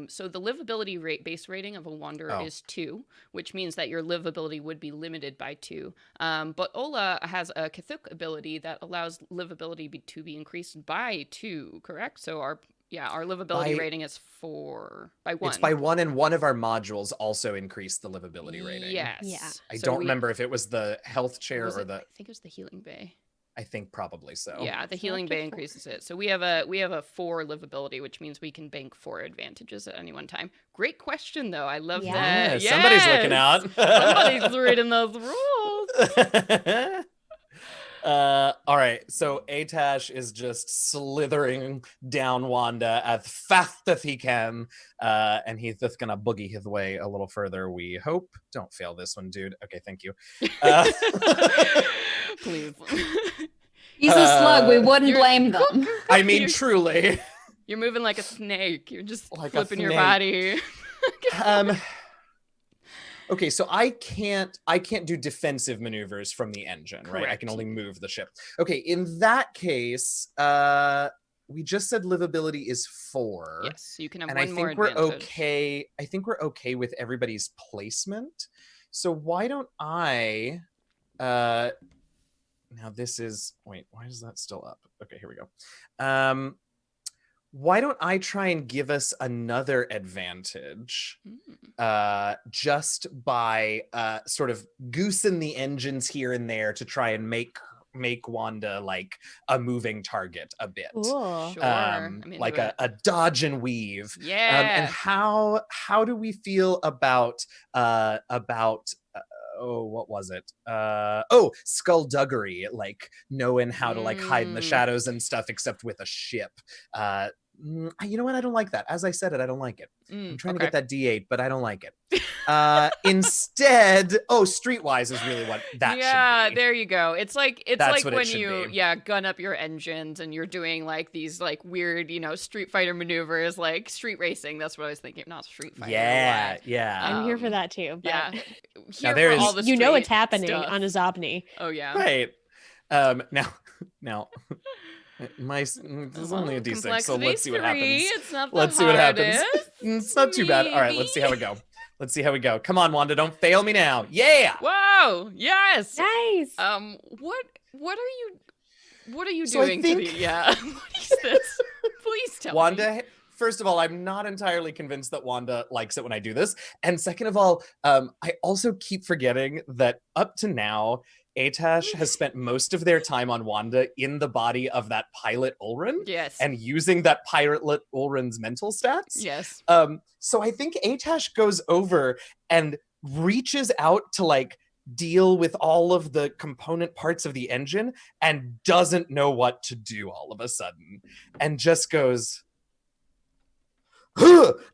so the livability base rating of a Wanderer is 2, which means that your livability would be limited by 2. But Ola has a Cthulhu ability that allows livability to be increased by 2, correct? So our livability rating is 4 by 1. It's by 1, and one of our modules also increased the livability rating. Yes. Yeah. I don't remember if it was the health chair or I think it was the healing bay. I think probably so. Yeah, the healing bay increases it. So we have a 4 livability, which means we can bank 4 advantages at any one time. Great question, though. I love that. Yeah, somebody's looking out. Somebody's reading those rules. All right, so Atash is just slithering down Wanda as fast as he can, and he's just gonna boogie his way a little further, we hope. Don't fail this one, dude. Okay, thank you. Please. He's a slug. We wouldn't blame them. I mean, truly. You're moving like a snake. You're just Like flipping your body. Okay, so I can't do defensive maneuvers from the engine, right? I can only move the ship. Okay, in that case, we just said livability is 4. Yes, you can have and one more we're advantage. okay. I think we're okay with everybody's placement. So why don't I now this is, wait, why is that still up? Okay, here we go. Why don't I try and give us another advantage just by sort of goosing the engines here and there to try and make Wanda like a moving target a bit. Cool. Sure. Like a dodge and weave. Yeah. And how do we feel about what was it? Skullduggery, like knowing how to like hide in the shadows and stuff, except with a ship. You know what? I don't like that. As I said it, I don't like it. I'm trying to get that D8, but I don't like it. Instead, Streetwise is really what that should be. Yeah, there you go. It's like when you be. Gun up your engines and you're doing like these like weird, Street Fighter maneuvers, like street racing. That's what I was thinking. Not Street Fighter. Yeah. I'm here for that too. But Yeah. Now there is, all the it's happening stuff. on a Zobni. Oh yeah. Right. Now this is only a D6, so let's see what happens. It's not the let's see what happens. hardest. It's not too bad. All right, let's see how we go. Come on, Wanda, don't fail me now. Yeah. Whoa! Yes. Nice. What are you So I doing think- to me? Yeah. What is this? Please tell me. Wanda, first of all, I'm not entirely convinced that Wanda likes it when I do this. And second of all, I also keep forgetting that up to now, Atash has spent most of their time on Wanda in the body of that pilot Ulrin. Yes. And using that pilot Ulrin's mental stats. Yes. So I think Atash goes over and reaches out to like deal with all of the component parts of the engine and doesn't know what to do all of a sudden. And just goes,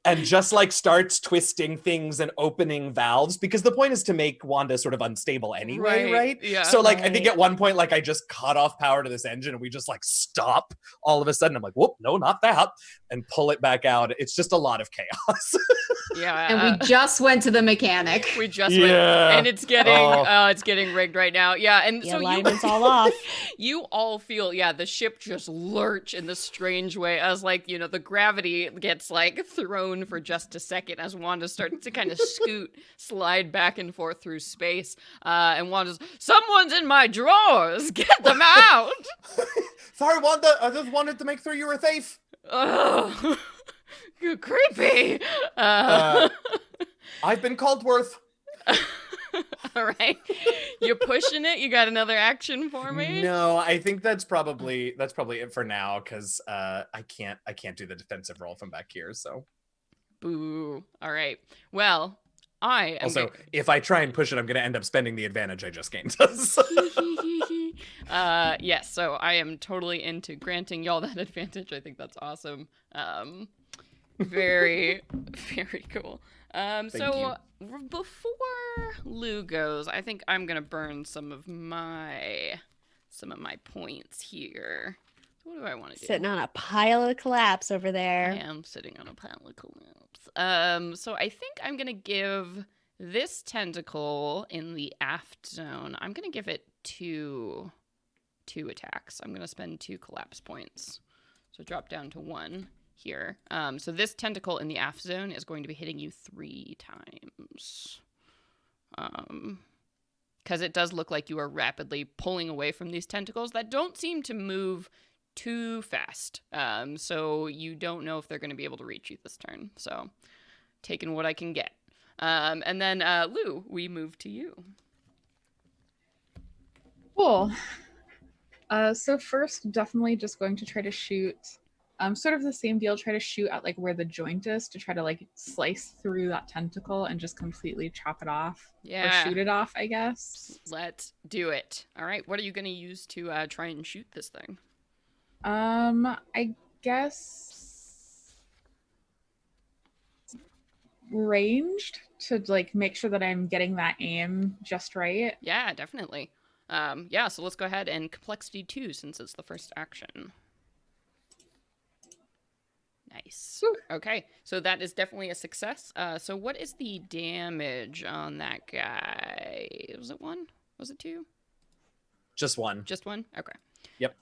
and just like starts twisting things and opening valves, because the point is to make Wanda sort of unstable anyway, right? Yeah. So like I think at one point like I just cut off power to this engine and we just like stop all of a sudden. I'm like, whoop, no, not that, and pull it back out. It's just a lot of chaos. Yeah. And we just went to the mechanic. We just went, and it's getting rigged right now. Yeah, and The so alignment's all off. You all feel, the ship just lurch in this strange way as like, the gravity gets like thrown for just a second as Wanda starts to kind of slide back and forth through space. And Wanda's, someone's in my drawers, get them out. Sorry, Wanda, I just wanted to make sure you were safe. Oh, you're creepy. I've been called worth. All right, you're pushing it. You got another action for me? No, I think that's probably it for now, because I can't do the defensive roll from back here. So, boo. All right. Well, I am Also, if I try and push it, I'm going to end up spending the advantage I just gained. Yes, so I am totally into granting y'all that advantage. I think that's awesome. Very, very cool. So before Lou goes, I think I'm gonna burn some of my points here. So what do I want to do? Sitting on a pile of collapse over I there. am sitting on a pile of collapse. So I think I'm gonna give this tentacle in the aft zone. I'm gonna give it two attacks. I'm gonna spend 2 collapse points. So drop down to 1 here. So this tentacle in the aft zone is going to be hitting you 3 times. Because it does look like you are rapidly pulling away from these tentacles that don't seem to move too fast. So you don't know if they're going to be able to reach you this turn. So taking what I can get. And then Lou, we move to you. Cool. So first, definitely just going to try to shoot. Sort of the same deal. Try to shoot at like where the joint is to try to like slice through that tentacle and just completely chop it off. Yeah. Or shoot it off, I guess. Let's do it. All right. What are you going to use to try and shoot this thing? I guess ranged to like make sure that I'm getting that aim just right. Yeah, definitely. Yeah, so let's go ahead and complexity 2 since it's the first action. Nice. Whew. Okay, so that is definitely a success. So what is the damage on that guy? Was it 1? Was it 2? Just 1. Just 1? Okay. Yep.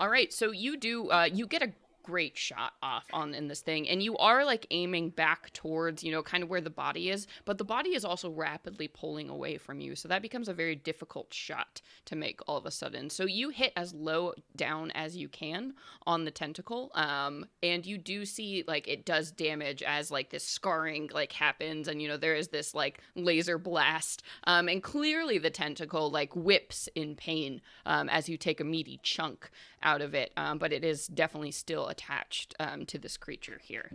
All right, so you do, you get a great shot off in this thing, and you are like aiming back towards, you know, kind of where the body is, but the body is also rapidly pulling away from you, so that becomes a very difficult shot to make all of a sudden. So you hit as low down as you can on the tentacle, and you do see like it does damage as like this scarring like happens, and you know there is this like laser blast, and clearly the tentacle like whips in pain as you take a meaty chunk out of it, but it is definitely still attached to this creature here.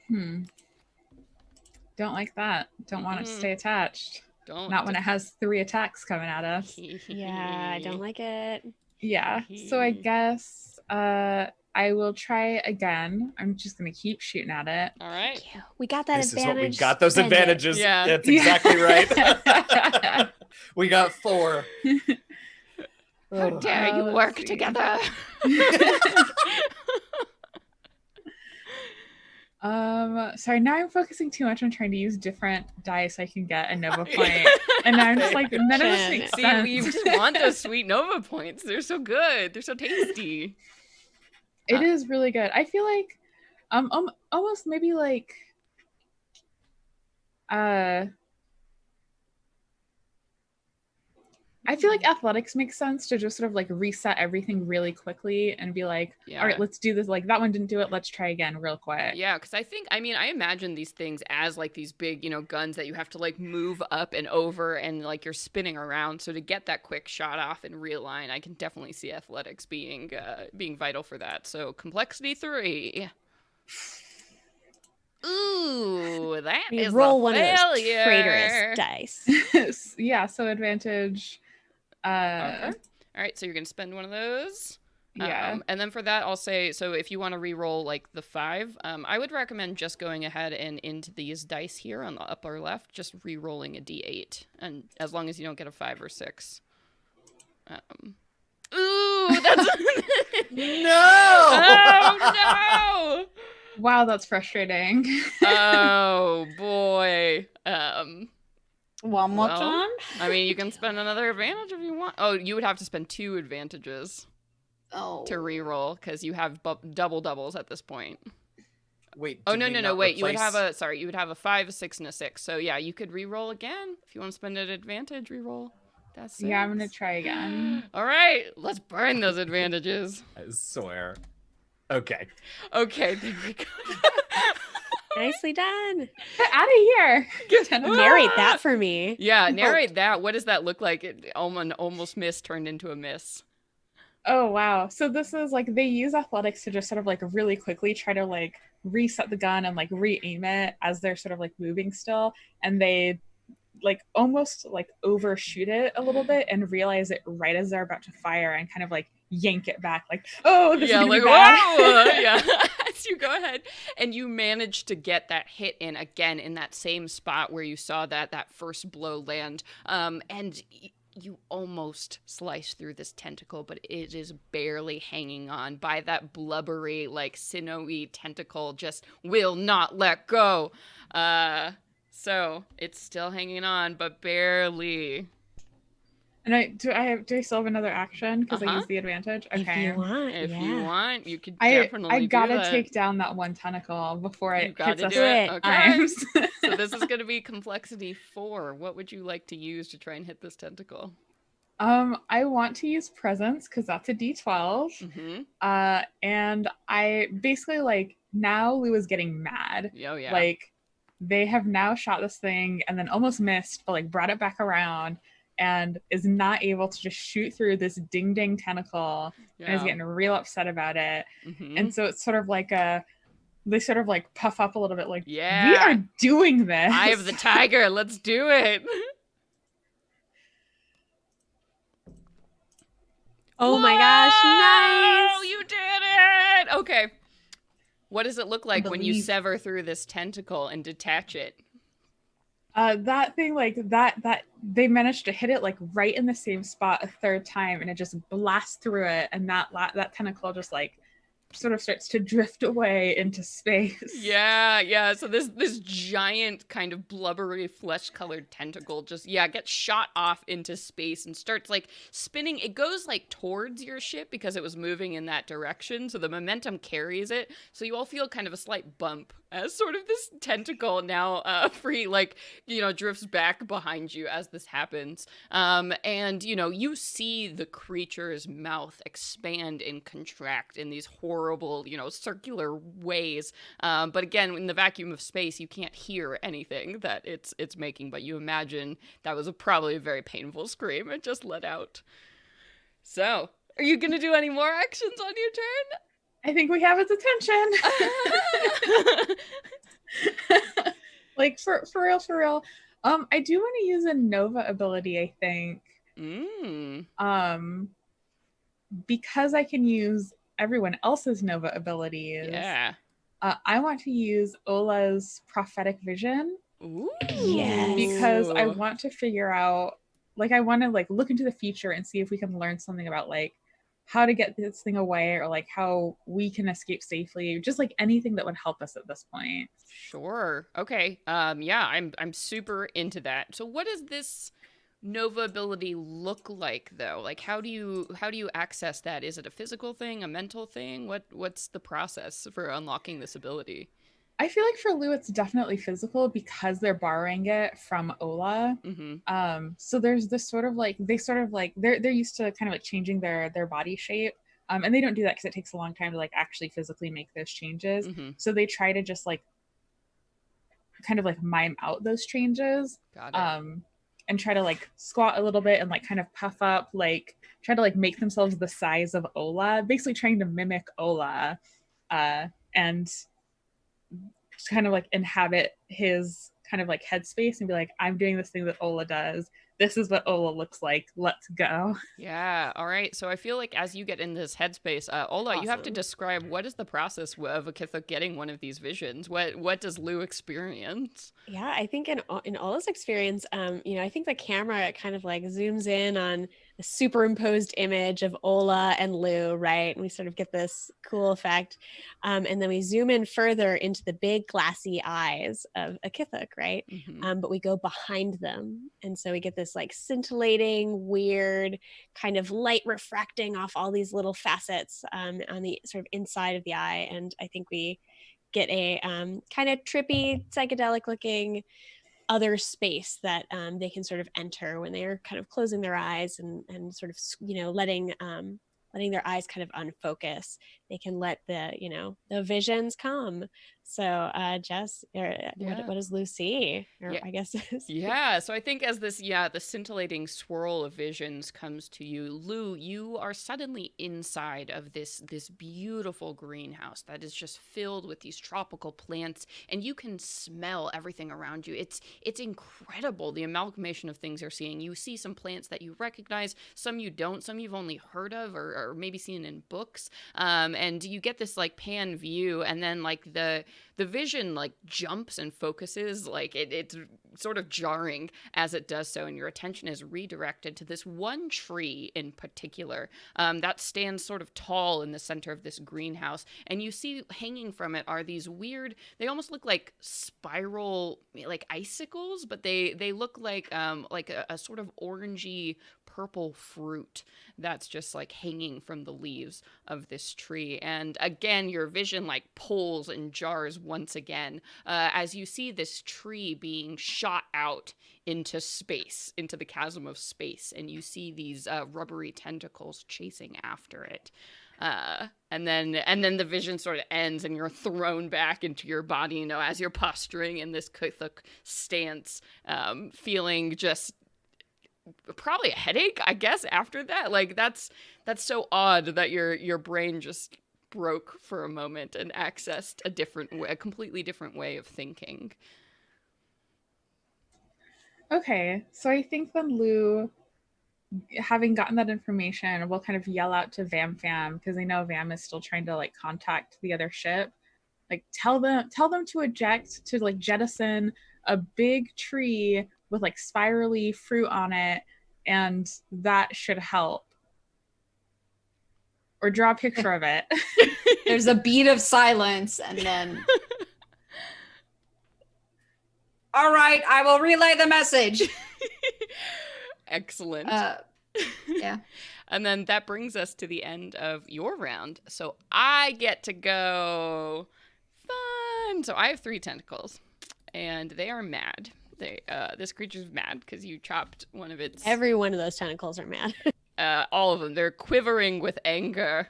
Don't like that. Don't want it to stay attached. Not when it has 3 attacks coming at us. Yeah, I don't like it. Yeah. So I guess I will try again. I'm just gonna keep shooting at it. All right. We got that This advantage. is what we got. Those Spend it. advantages. Yeah. That's exactly right. We got 4. How dare you let's work see. together? Sorry, now I'm focusing too much on trying to use different dice so I can get a Nova point. And now I'm just like, none of this makes See, sense. we just want those sweet Nova points. They're so good. They're so tasty. It is really good. I feel like almost maybe like I feel like athletics makes sense to just sort of like reset everything really quickly and be like, Yeah. all right, let's do this. Like that one didn't do it. Let's try again real quick. Yeah, because I imagine these things as like these big, you know, guns that you have to like move up and over and like you're spinning around. So to get that quick shot off and realign, I can definitely see athletics being vital for that. So complexity 3. Ooh, that You is roll a one failure. of those traitorous dice. Yeah, so advantage. Okay. All right, so you're gonna spend one of those. Yeah. And then for that, I'll say, so if you want to re-roll like the 5, I would recommend just going ahead and into these dice here on the upper left, just re-rolling a d8, and as long as you don't get a 5 or 6. Ooh, that's No! Oh no! Wow, that's frustrating. Oh boy. One more Well, time. I mean, you can spend another advantage if you want. Oh, you would have to spend 2 advantages Oh. to re-roll because you have doubles at this point. Wait. Oh did we no! not Wait, you would replace- have a 5, a 6, and a 6. So yeah, you could re-roll again if you want to spend an advantage. Re-roll. That's Yeah, I'm gonna try again. All right, let's burn those advantages. I swear. Okay. Okay, there we go. Nicely done. Get out of here. Narrate that for me. Yeah, narrate that. What does that look like? It almost miss turned into a miss. Oh wow. So this is like they use athletics to just sort of like really quickly try to like reset the gun and like re-aim it as they're sort of like moving still, and they like almost like overshoot it a little bit and realize it right as they're about to fire and kind of like yank it back like, oh, this is gonna be bad. Whoa! Yeah. As you go ahead and you manage to get that hit in again in that same spot where you saw that first blow land, and you almost slice through this tentacle, but it is barely hanging on by that blubbery, like sinewy tentacle just will not let go. So it's still hanging on, but barely. And do I still have another action because I use the advantage? Okay. If you want, You could definitely I gotta do that. take down that one tentacle before it hits us. Do it. Okay. Times. So this is going to be complexity 4. What would you like to use to try and hit this tentacle? I want to use presence because that's a D12. Mm-hmm. And I basically like now Lou is getting mad. Oh yeah. Like they have now shot this thing and then almost missed, but like brought it back around and is not able to just shoot through this ding ding tentacle and is getting real upset about it. Mm-hmm. And so it's sort of like they sort of like puff up a little bit like, we are doing this. Eye of the tiger. Let's do it. Oh my gosh, nice! You did it! Okay. What does it look like when you sever through this tentacle and detach it? That thing, like that they managed to hit it like right in the same spot a third time, and it just blasts through it, and that tentacle just like sort of starts to drift away into space. Yeah. So this giant kind of blubbery flesh-colored tentacle just gets shot off into space and starts like spinning. It goes like towards your ship because it was moving in that direction, so the momentum carries it. So you all feel kind of a slight bump as sort of this tentacle now free, like, drifts back behind you as this happens. And you see the creature's mouth expand and contract in these horrible, circular ways. But again, in the vacuum of space, you can't hear anything that it's making, but you imagine that was probably a very painful scream it just let out. So, are you going to do any more actions on your turn? I think we have its attention. Like for real. I do want to use a Nova ability, I think. Because I can use everyone else's Nova abilities. Yeah. I want to use Ola's prophetic vision. Ooh. Yes. Because I want to figure out, like, I want to like look into the future and see if we can learn something about like how to get this thing away, or like how we can escape safely, just like anything that would help us at this point. Sure. Okay. I'm super into that. So what does this Nova ability look like though? Like how do you access that? Is it a physical thing, a mental thing? What's the process for unlocking this ability? I feel like for Lou, it's definitely physical because they're borrowing it from Ola. Mm-hmm. So there's this sort of like, they're used to kind of like changing their body shape. And they don't do that because it takes a long time to like actually physically make those changes. Mm-hmm. So they try to just like kind of like mime out those changes. Got it. And try to like squat a little bit and like kind of puff up, like try to like make themselves the size of Ola, basically trying to mimic Ola, and just kind of like inhabit his kind of like headspace and be like, I'm doing this thing that Ola does. This is what Ola looks like. Let's go. Yeah. All right. So I feel like as you get in this headspace, Ola, Awesome. You have to describe what is the process of a Kithuk getting one of these visions. What does Lou experience? Yeah, I think in Ola's experience, I think the camera kind of like zooms in on a superimposed image of Ola and Lou, right? And we sort of get this cool effect. And then we zoom in further into the big glassy eyes of a Kithuk, right? Mm-hmm. But we go behind them. And so we get this like scintillating, weird kind of light refracting off all these little facets on the sort of inside of the eye. And I think we get a kind of trippy, psychedelic looking other space that they can sort of enter when they're kind of closing their eyes and sort of, letting their eyes kind of unfocus. They can let the visions come. So, Jess, what does Lou see? Or Yeah. I guess. Yeah, so I think as the scintillating swirl of visions comes to you, Lou, you are suddenly inside of this beautiful greenhouse that is just filled with these tropical plants, and you can smell everything around you. It's incredible, the amalgamation of things you're seeing. You see some plants that you recognize, some you don't, some you've only heard of or maybe seen in books, and you get this like pan view, and then like the vision like jumps and focuses, like it's sort of jarring as it does so, and your attention is redirected to this one tree in particular that stands sort of tall in the center of this greenhouse, and you see hanging from it are these weird, they almost look like spiral like icicles, but they look like a sort of orangey purple fruit that's just like hanging from the leaves of this tree. And again, your vision like pulls and jars once again as you see this tree being shot out into space, into the chasm of space, and you see these rubbery tentacles chasing after it. And then the vision sort of ends, and you're thrown back into your body, you know, as you're posturing in this Kuthuk stance, feeling just probably a headache, I guess, after that. Like that's so odd that your brain just broke for a moment and accessed a completely different way of thinking. Okay, so I think then Lou, having gotten that information, will kind of yell out to Vam because I know Vam is still trying to like contact the other ship. Like tell them to eject, to like jettison a big tree with like spirally fruit on it, and that should help. Or draw a picture of it. There's a beat of silence, and then all right, I will relay the message. Excellent. Yeah. And then that brings us to the end of your round. So I get to go. Fun. So I have 3 tentacles, and they are mad. This creature's mad because you chopped one of its. Every one of those tentacles are mad. All of them. They're quivering with anger.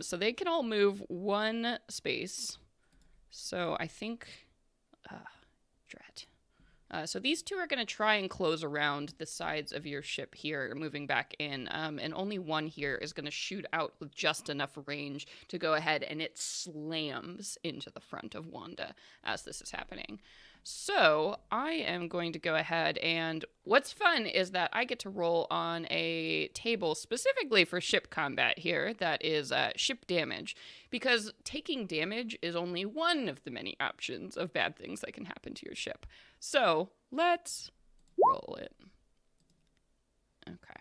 So they can all move 1 space. So I think. Dread. So these 2 are going to try and close around the sides of your ship here, moving back in, and only one here is going to shoot out with just enough range to go ahead, and it slams into the front of Wanda as this is happening. So I am going to go ahead, and what's fun is that I get to roll on a table specifically for ship combat here that is ship damage, because taking damage is only one of the many options of bad things that can happen to your ship. So let's roll it. Okay.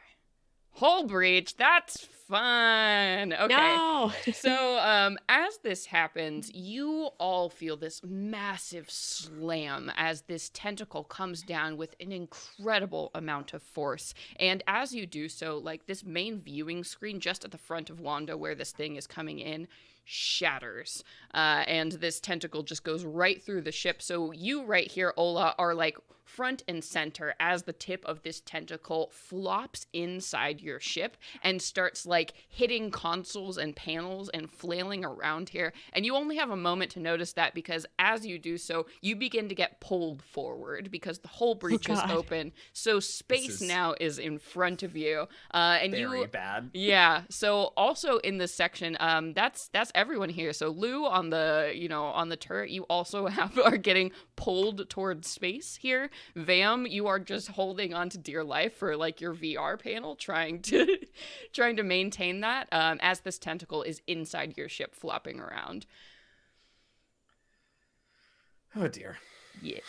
Hull breach, that's fun. Okay. No. So as this happens, you all feel this massive slam as this tentacle comes down with an incredible amount of force. And as you do so, like this main viewing screen just at the front of Wanda where this thing is coming in shatters. And this tentacle just goes right through the ship. So you right here, Ola, are like front and center as the tip of this tentacle flops inside your ship and starts like hitting consoles and panels and flailing around here. And you only have a moment to notice that, because as you do so, you begin to get pulled forward because the hull breach is open. So space now is in front of you. And very bad. Yeah. So also in this section, that's everyone here. So Lou on the on the turret, you also are getting pulled towards space here. Vam, you are just holding on to dear life for like your VR panel, trying to maintain that as this tentacle is inside your ship flopping around. Oh dear. Yes.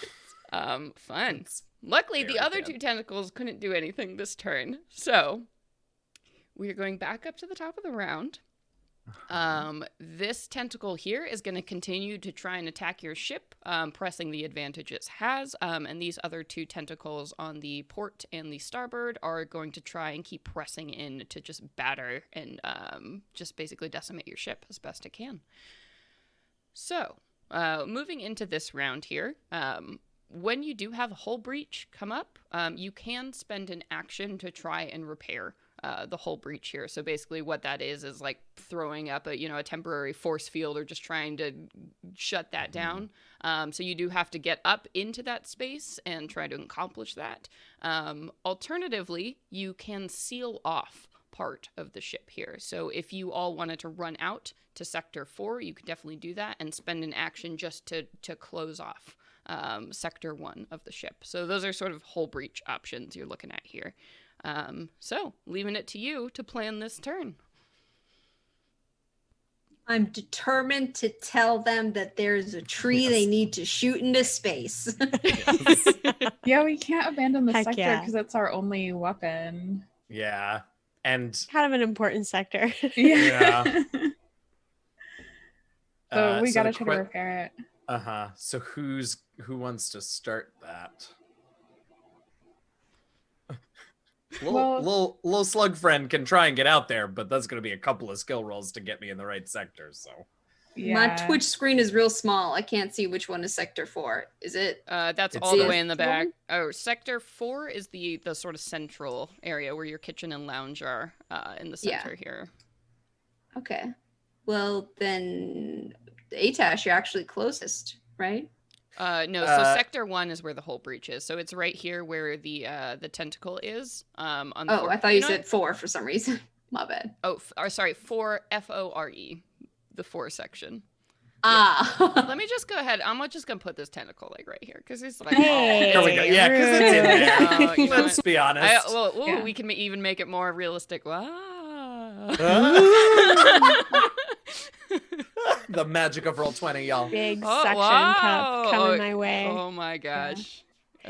Fun. Luckily, the other 2 tentacles couldn't do anything this turn. So we are going back up to the top of the round. This tentacle here is going to continue to try and attack your ship, pressing the advantage it has, and these other 2 tentacles on the port and the starboard are going to try and keep pressing in to just batter and just basically decimate your ship as best it can. So, moving into this round here, when you do have a hull breach come up, you can spend an action to try and repair the whole breach here. So basically what that is like throwing up a temporary force field or just trying to shut that down. So you do have to get up into that space and try to accomplish that. Alternatively, you can seal off part of the ship here. So if you all wanted to run out to Sector 4, you could definitely do that and spend an action just to close off Sector 1 of the ship. So those are sort of whole breach options you're looking at here. So leaving it to you to plan this turn. I'm determined to tell them that there's a tree they need to shoot into space. Yeah, we can't abandon the Heck sector yeah. because it's our only weapon. Yeah. And Kind of an important sector. Yeah. So we so gotta the try to repair it. So who wants to start that? Little slug friend can try and get out there, but that's going to be a couple of skill rolls to get me in the right sector. So My Twitch screen is real small. I can't see which one is Sector 4. Is it? That's It's all the the- way in the back. Oh, Sector 4 is the sort of central area where your kitchen and lounge are in the center here. Okay. Well, then Atash, you're actually closest, right? No, so Sector 1 is where the whole breach is. So it's right here where the tentacle is. On the I thought you said 4 for some reason. My bad. Sorry, 4 FORE, the 4 section. Ah. Let me just go ahead. I'm just gonna put this tentacle like right here because it's like Hey, there we go. Yeah, because it's in there. you know Let's what? be honest. We can even make it more realistic. Wow. The magic of Roll20, y'all. Big Oh, suction wow. cup coming my way. Oh my gosh.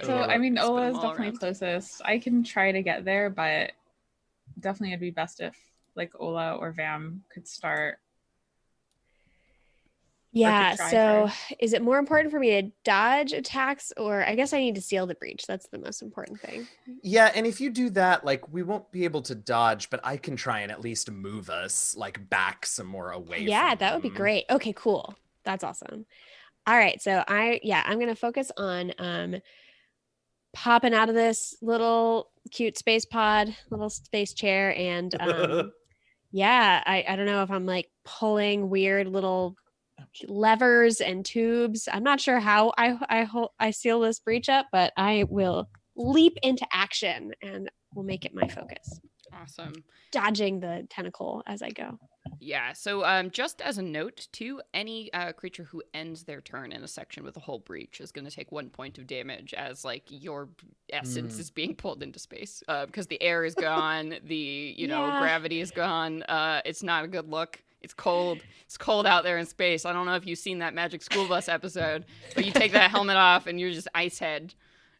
So I mean, Spin Ola them is all definitely around. closest. I can try to get there, but definitely it'd be best if like Ola or Vam could start. Yeah, try so first. is it more important for me to dodge attacks, or I guess I need to seal the breach? That's the most important thing. Yeah, and if you do that, like, we won't be able to dodge, but I can try and at least move us, like, back some more away Yeah, from that would be them. great. Okay, cool. That's awesome. All right, so I'm going to focus on popping out of this little cute space pod, little space chair, and yeah, I don't know if I'm like pulling weird little levers and tubes. I'm not sure how I seal this breach up, but I will leap into action and will make it my focus. Awesome. Dodging the tentacle as I go. Yeah, so just as a note, too, any creature who ends their turn in a section with a whole breach is going to take 1 point of damage as, like, your essence is being pulled into space. Because the air is gone, the, gravity is gone. It's not a good look. It's cold. It's cold out there in space. I don't know if you've seen that Magic School Bus episode, but you take that helmet off and you're just ice head.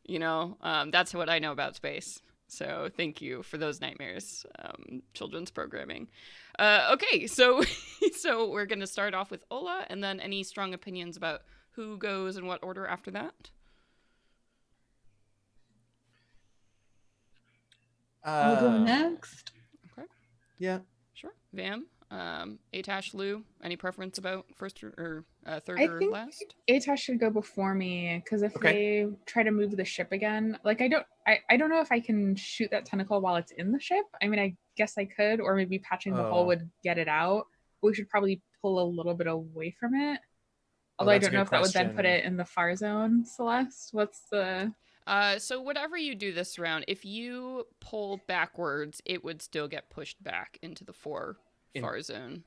That's what I know about space. So thank you for those nightmares, children's programming. Okay, so we're going to start off with Ola, and then any strong opinions about who goes in what order after that? I'll go next. Okay. Yeah. Sure. Vam, Atash, Lou, any preference about first or third I or think last? Atash should go before me because if they try to move the ship again, like I don't know if I can shoot that tentacle while it's in the ship. I mean, I guess I could, or maybe patching the hole would get it out. We should probably pull a little bit away from it. Although I that's a don't know good if that would then question. put it in the far zone. Celeste, what's the? So whatever you do this round, if you pull backwards, it would still get pushed back into the far zone.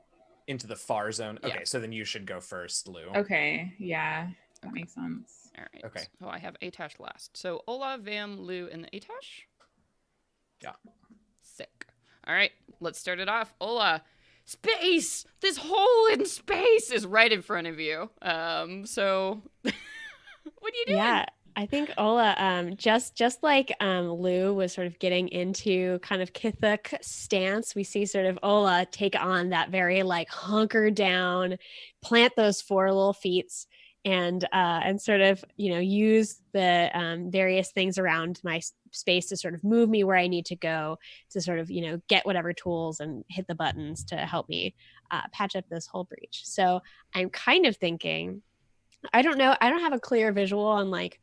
Into the far zone? Yeah. Okay, so then you should go first, Lou. Okay, yeah, that makes sense. All right. Okay. So I have Atash last. So Ola, Vam, Lou, and Atash? Yeah. Sick. All right, let's start it off. Ola, space! This hole in space is right in front of you. So what are you doing? Yeah, I think Ola, just like Lou was sort of getting into kind of Kithuk stance, we see sort of Ola take on that very like hunker down, plant those 4 little feet, and sort of use the various things around my space to sort of move me where I need to go to sort of get whatever tools and hit the buttons to help me patch up this whole breach. So I'm kind of thinking, I don't know, I don't have a clear visual on like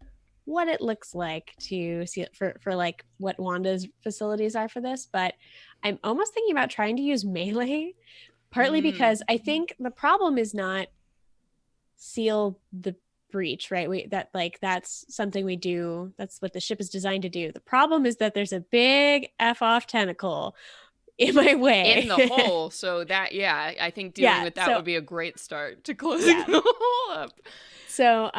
what it looks like to see it for like what Wanda's facilities are for this, but I'm almost thinking about trying to use melee, partly because I think the problem is not seal the breach, right? That's something we do. That's what the ship is designed to do. The problem is that there's a big F off tentacle in my way. In the hole. So that, I think dealing with that would be a great start to closing the hole up. So,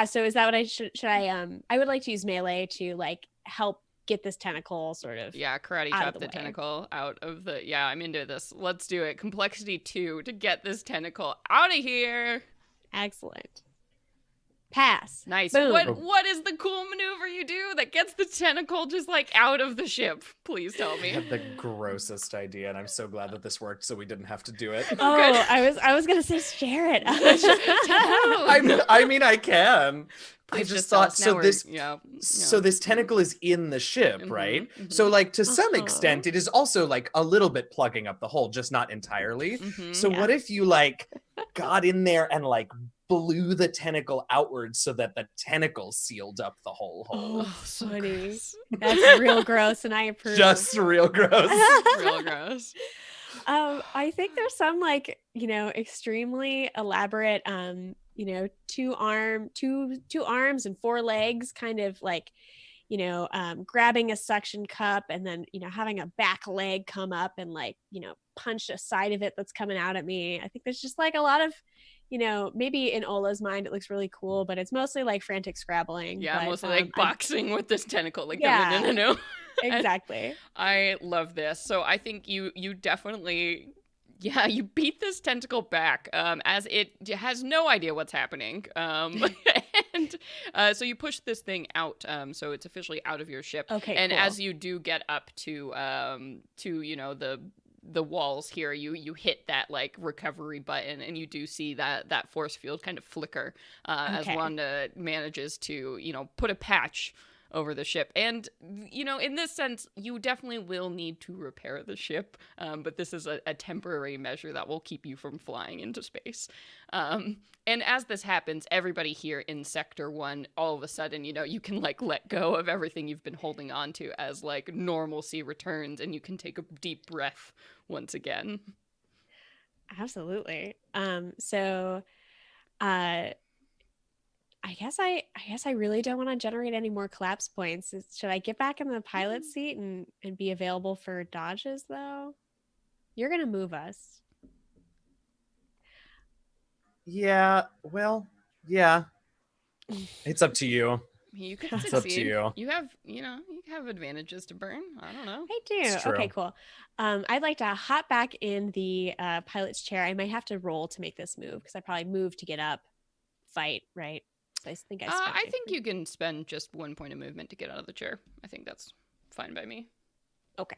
so is that what I should I would like to use melee to like help get this tentacle sort of karate chop the tentacle out of the, I'm into this. Let's do it. Complexity 2 to get this tentacle out of here. Excellent. Pass. Nice. Boom. What is the cool maneuver you do that gets the tentacle just like out of the ship? Please tell me. I had the grossest idea, and I'm so glad that this worked, so we didn't have to do it. Oh, I was gonna say share it. I mean, I can. Please I just thought so. So this tentacle is in the ship, right? Mm-hmm. So, like, to some extent, it is also like a little bit plugging up the hole, just not entirely. So, what if you like got in there and like blew the tentacle outwards so that the tentacle sealed up the whole hole? Oh, so funny. That's real gross, and I approve. Just real gross. Real gross. I think there's some like, extremely elaborate, two arms and 4 legs, kind of like, grabbing a suction cup and then, having a back leg come up and like, punch a side of it that's coming out at me. I think there's just like a lot of, maybe in Ola's mind it looks really cool, but it's mostly like frantic scrabbling. Yeah, mostly like boxing with this tentacle, like no. Exactly. I love this. So I think you definitely, you beat this tentacle back, as it has no idea what's happening. And so you push this thing out, so it's officially out of your ship. Okay, and cool. as you do get up to the walls here, you hit that like recovery button, and you do see that force field kind of flicker as Wanda manages to put a patch over the ship. And in this sense, you definitely will need to repair the ship, but this is a temporary measure that will keep you from flying into space. And as this happens, everybody here in Sector 1, all of a sudden, you can like let go of everything you've been holding on to as like normalcy returns, and you can take a deep breath once again. Absolutely. I guess I really don't want to generate any more collapse points. Should I get back in the pilot seat and be available for dodges though? You're gonna move us. Yeah, well, yeah. It's up to you. You can It's up to you. You have advantages to burn. I don't know. I do. Okay, cool. I'd like to hop back in the pilot's chair. I might have to roll to make this move because I probably moved to get up, fight, right? So I think I think you can spend just 1 point of movement to get out of the chair. I think that's fine by me. Okay.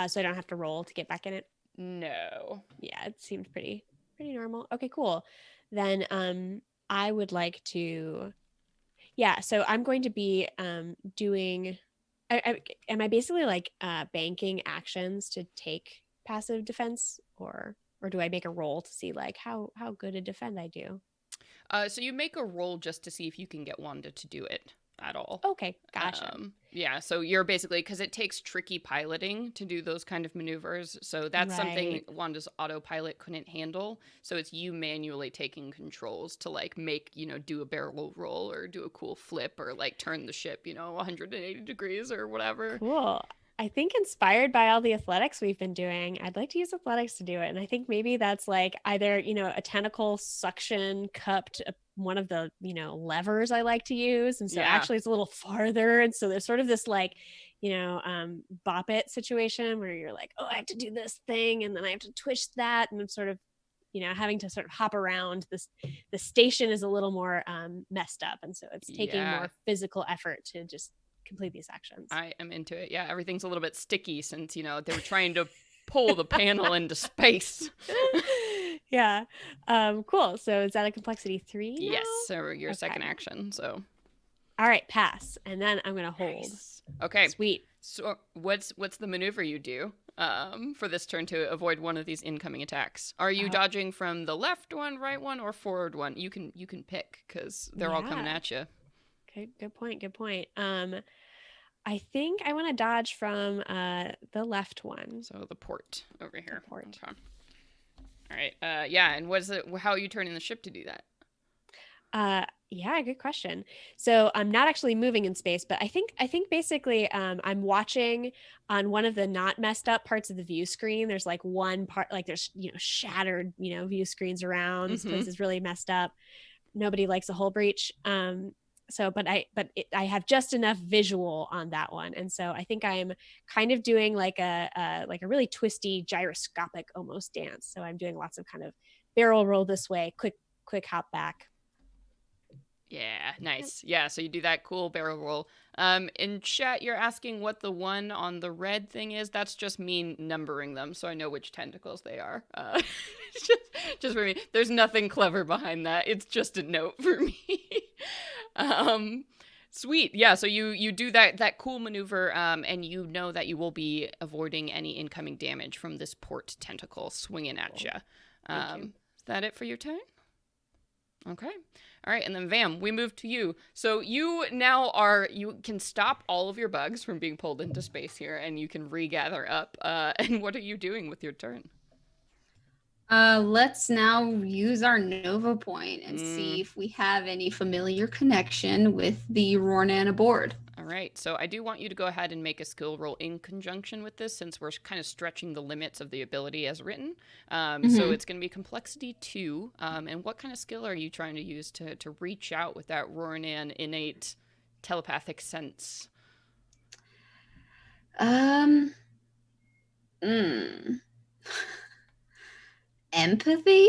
So I don't have to roll to get back in it? No. Yeah, it seemed pretty normal. Okay, cool. Then I would like to so I'm going to be doing am I basically like banking actions to take passive defense, or do I make a roll to see like how good a defend I do? So you make a roll just to see if you can get Wanda to do it at all. Okay, gotcha. So you're basically, because it takes tricky piloting to do those kind of maneuvers. So that's something Wanda's autopilot couldn't handle. So it's you manually taking controls to like make, do a barrel roll or do a cool flip or like turn the ship, 180 degrees or whatever. Cool. I think inspired by all the athletics we've been doing, I'd like to use athletics to do it. And I think maybe that's like either, a tentacle suction cupped one of the, levers I like to use. And so actually it's a little farther. And so there's sort of this like, bop it situation where you're like, oh, I have to do this thing. And then I have to twist that. And I'm sort of, having to sort of hop around this. The station is a little more messed up. And so it's taking more physical effort to just complete these actions. I am into it. Yeah, everything's a little bit sticky since, they were trying to pull the panel into space. Yeah. Cool. So is that a complexity 3 now? Yes, so your second action. So all right, pass. And then I'm going to hold. Nice. Okay. Sweet. So what's the maneuver you do? for this turn to avoid one of these incoming attacks. Are you dodging from the left one, right one, or forward one? You can pick because they're all coming at you. Okay, good point. I think I want to dodge from the left one. So the port over here. The port. Okay. All right. Yeah. And how are you turning the ship to do that? Yeah, good question. So I'm not actually moving in space, but I think basically I'm watching on one of the not messed up parts of the view screen. There's like one part, like there's shattered view screens around. This place is really messed up. Nobody likes a hull breach. But I have just enough visual on that one, and so I think I'm kind of doing like a really twisty gyroscopic almost dance. So I'm doing lots of kind of barrel roll this way, quick hop back. Yeah, nice. Yeah, so you do that cool barrel roll. In chat, you're asking what the one on the red thing is. That's just me numbering them, so I know which tentacles they are. Just for me. There's nothing clever behind that. It's just a note for me. Sweet. Yeah, so you do that cool maneuver, and you know that you will be avoiding any incoming damage from this port tentacle swinging at you. Is that it for your turn? Okay. All right, and then Vam, we move to you. So you can stop all of your bugs from being pulled into space here, and you can regather up. And what are you doing with your turn? Let's now use our Nova point and see if we have any familiar connection with the Rornan aboard. All right, so I do want you to go ahead and make a skill roll in conjunction with this, since we're kind of stretching the limits of the ability as written. So it's going to be complexity 2. And what kind of skill are you trying to use to reach out with that Rornan innate telepathic sense? Empathy?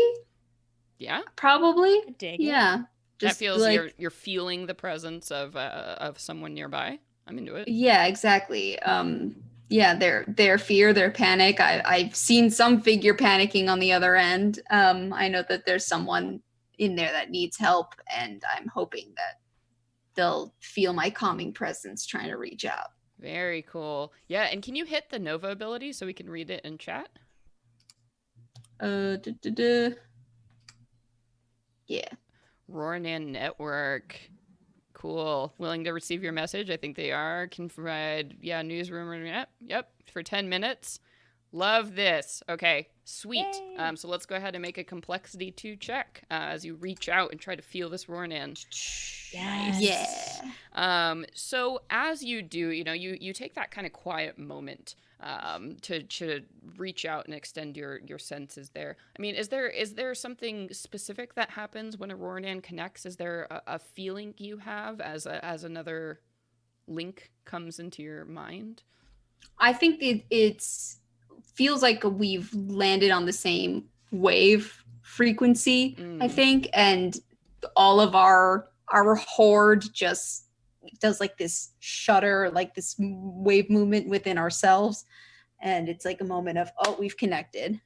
Yeah, probably. Yeah. That feels like you're feeling the presence of someone nearby. I'm into it. Yeah, exactly. Their fear, their panic. I've seen some figure panicking on the other end. I know that there's someone in there that needs help, and I'm hoping that they'll feel my calming presence trying to reach out. Very cool. Yeah, and can you hit the Nova ability so we can read it in chat? Yeah. Rornan Network. Cool. Willing to receive your message? I think they are. Can provide, newsroom. Yep. For 10 minutes. Love this. Okay, sweet. So let's go ahead and make a complexity 2 check as you reach out and try to feel this Rornan. Yes. Yeah. So as you do, you take that kind of quiet moment to reach out and extend your senses there. I mean, is there something specific that happens when a Rornan connects? Is there a feeling you have as another link comes into your mind? I think it's feels like we've landed on the same wave frequency, I think, and all of our horde just does like this shudder, like this wave movement within ourselves, and it's like a moment of, oh, we've connected.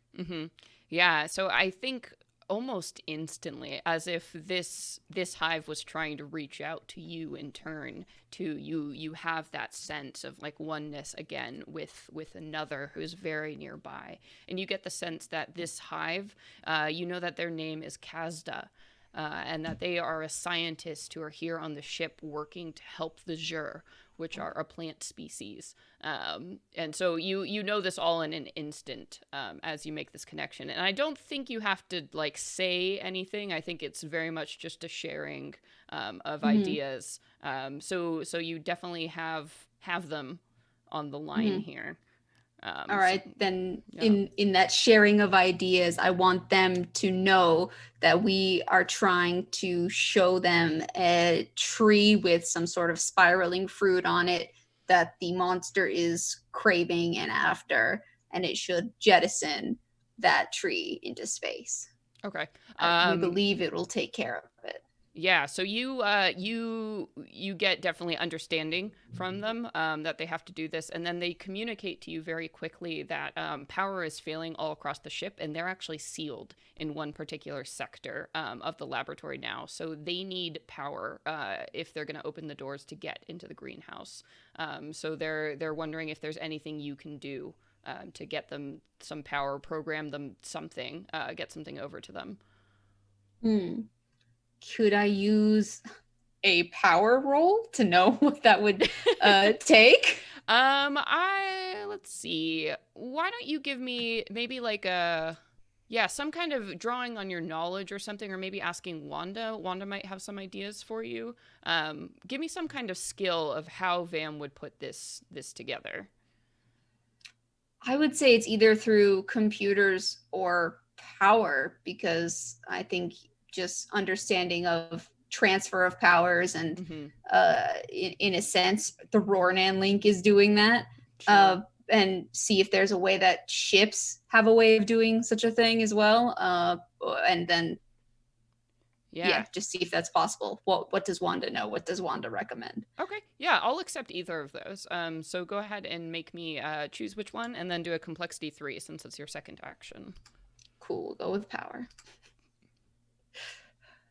Yeah, so I think almost instantly, as if this hive was trying to reach out to you in turn, to you have that sense of like oneness again with another who's very nearby, and you get the sense that this hive, that their name is Kazda, and that they are a scientist who are here on the ship working to help the Jur, which are a plant species. And so you know this all in an instant as you make this connection. And I don't think you have to like say anything. I think it's very much just a sharing of ideas. So you definitely have them on the line here. All right, then in that sharing of ideas, I want them to know that we are trying to show them a tree with some sort of spiraling fruit on it that the monster is craving and after, and it should jettison that tree into space. Okay. We believe it will take care of it. Yeah, so you get definitely understanding from them that they have to do this, and then they communicate to you very quickly that power is failing all across the ship, and they're actually sealed in one particular sector of the laboratory now. So they need power if they're going to open the doors to get into the greenhouse. So they're wondering if there's anything you can do to get them some power, program them something, get something over to them. Could I use a power roll to know what that would take? Let's see. Why don't you give me maybe like some kind of drawing on your knowledge or something, or maybe asking Wanda. Wanda might have some ideas for you. Give me some kind of skill of how Vam would put this together. I would say it's either through computers or power, because I think just understanding of transfer of powers and in a sense the Rornan link is doing that. Sure. And see if there's a way that ships have a way of doing such a thing as well. And then just see if that's possible. What does Wanda know? What does Wanda recommend? Okay, yeah, I'll accept either of those. So go ahead and make me choose which one, and then do a complexity 3 since it's your second action. Cool, we'll go with power.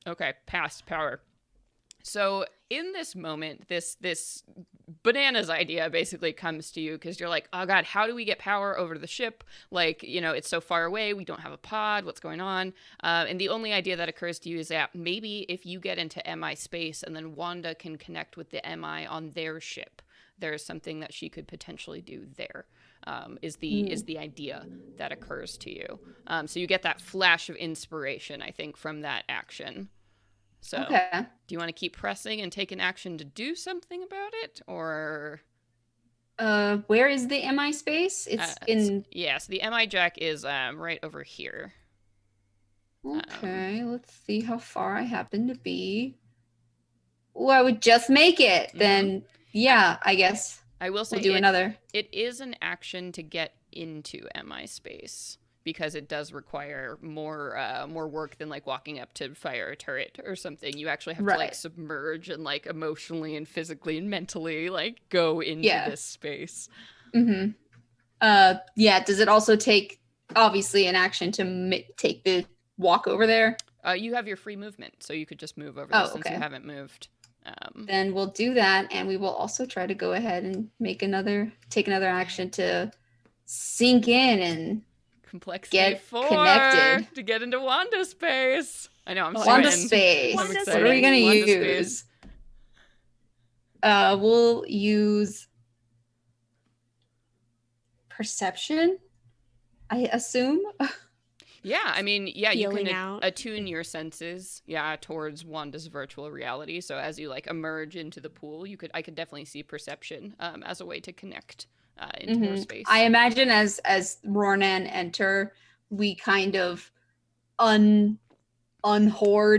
Okay, passed power. So in this moment, this bananas idea basically comes to you because you're like, oh God, how do we get power over to the ship? Like, it's so far away. We don't have a pod. What's going on? And the only idea that occurs to you is that maybe if you get into MI space and then Wanda can connect with the MI on their ship, there's something that she could potentially do there. Is the idea that occurs to you. So you get that flash of inspiration, I think, from that action. So, do you want to keep pressing and take an action to do something about it, or? Where is the MI space? It's in. Yes, the MI jack is right over here. Okay, let's see how far I happen to be. Oh, I would just make it. Then, I guess. I will say we'll do another. It is an action to get into MI space, because it does require more work than like walking up to fire a turret or something. You actually have to like submerge and like emotionally and physically and mentally like go into this space. Does it also take obviously an action to take the walk over there? You have your free movement, so you could just move over there since you haven't moved. Then we'll do that, and we will also try to go ahead and take another action to sink in and complexity 4 connected to get into Wanda space. I know, I'm Wanda space. What are we gonna use? We'll use perception, I assume. Yeah, I mean, you can out. Attune your senses, towards Wanda's virtual reality. So as you like emerge into the pool, I could definitely see perception as a way to connect into more space. I imagine as Rornan enter, we kind of unhoard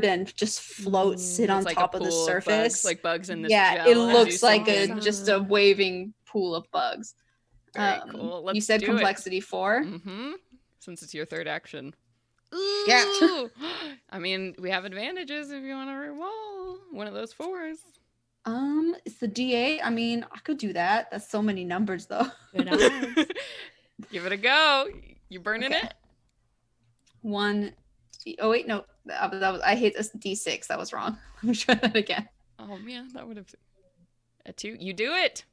and just float, sit on like top of the surface, like bugs in this. Yeah, it looks like just a waving pool of bugs. Very cool. Let's you said do complexity 4. Mm-hmm. Since it's your third action. Ooh. Yeah. I mean, we have advantages if you want to reroll one of those 4s. It's the D8. I mean, I could do that. That's so many numbers, though. Good odds. Give it a go. You burning it? 1. Oh wait, no. That was I hit a D6. That was wrong. Let me try that again. Oh man, that would have a 2. You do it.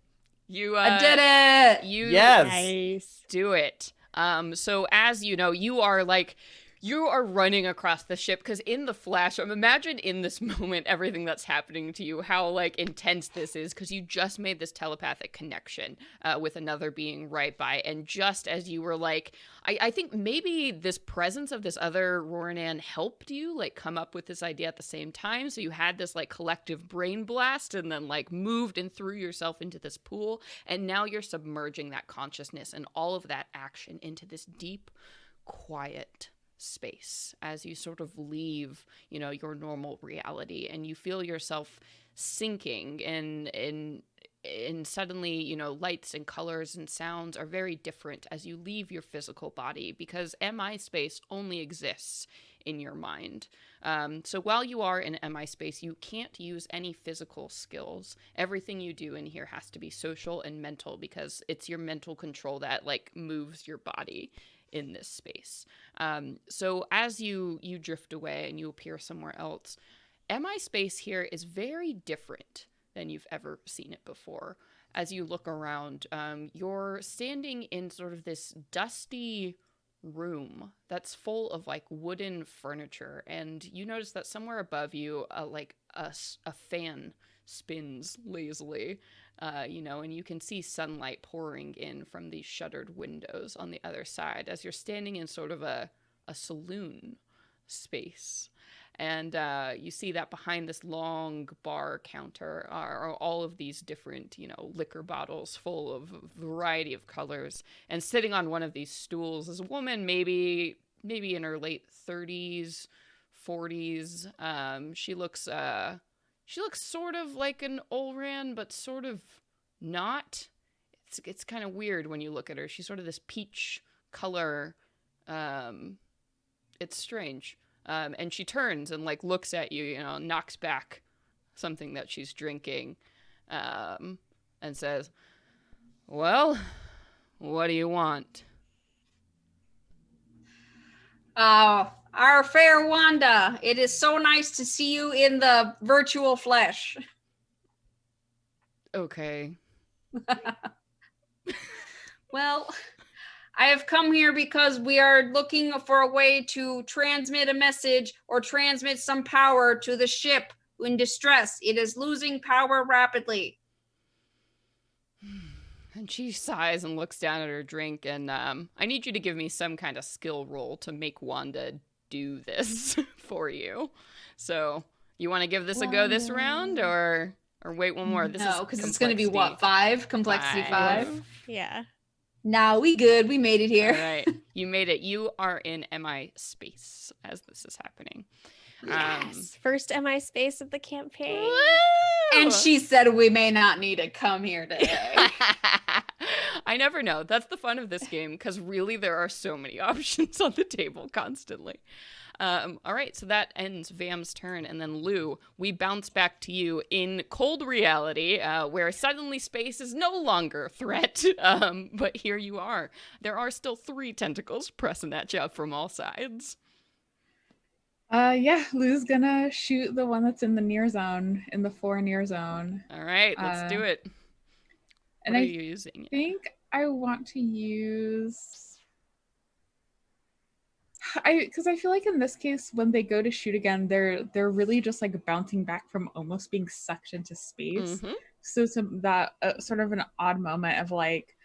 I did it. Nice. Do it. So as you know, you are running across the ship, because in the flash, imagine in this moment everything that's happening to you, how like intense this is, because you just made this telepathic connection with another being right by, and just as you were like, I think maybe this presence of this other Rornan helped you like come up with this idea at the same time, so you had this like collective brain blast and then like moved and threw yourself into this pool, and now you're submerging that consciousness and all of that action into this deep, quiet space as you sort of leave, your normal reality, and you feel yourself sinking and suddenly, lights and colors and sounds are very different as you leave your physical body, because MI space only exists in your mind. So while you are in MI space, you can't use any physical skills. Everything you do in here has to be social and mental, because it's your mental control that like moves your body in this space. So as you drift away and you appear somewhere else, MI space here is very different than you've ever seen it before. as you look around, you're standing in sort of this dusty room that's full of like wooden furniture, and you notice that somewhere above you, like a fan spins lazily, and you can see sunlight pouring in from these shuttered windows on the other side as you're standing in sort of a saloon space. And you see that behind this long bar counter are all of these different, liquor bottles full of a variety of colors. And sitting on one of these stools is a woman, maybe in her late 30s, 40s. She looks sort of like an Olran, but sort of not. It's kind of weird when you look at her. She's sort of this peach color. It's strange. And she turns and like looks at you, knocks back something that she's drinking, and says, "Well, what do you want?" Our fair Wanda, it is so nice to see you in the virtual flesh. Okay. Well, I have come here because we are looking for a way to transmit a message or transmit some power to the ship in distress. It is losing power rapidly. And she sighs and looks down at her drink, and I need you to give me some kind of skill roll to make Wanda do this for you. So, you want to give this a go this round, or wait one more? No, because it's going to be what, 5? Complexity 5? Yeah. Nah, we good. We made it here. All right. You made it. You are in MI space as this is happening. Yes. First MI space of the campaign. Woo! And she said we may not need to come here today. I never know. That's the fun of this game, because really there are so many options on the table constantly. All right, so that ends Vam's turn, and then Lou, we bounce back to you in cold reality, where suddenly space is no longer a threat, but here you are. There are still 3 tentacles pressing at you from all sides. Yeah, Lou's gonna shoot the one that's in the near zone, in the 4 near zone. All right, let's do it. And what are you using? I think I want to use... because I feel like in this case, when they go to shoot again, they're really just like bouncing back from almost being sucked into space. Mm-hmm. So that sort of an odd moment of like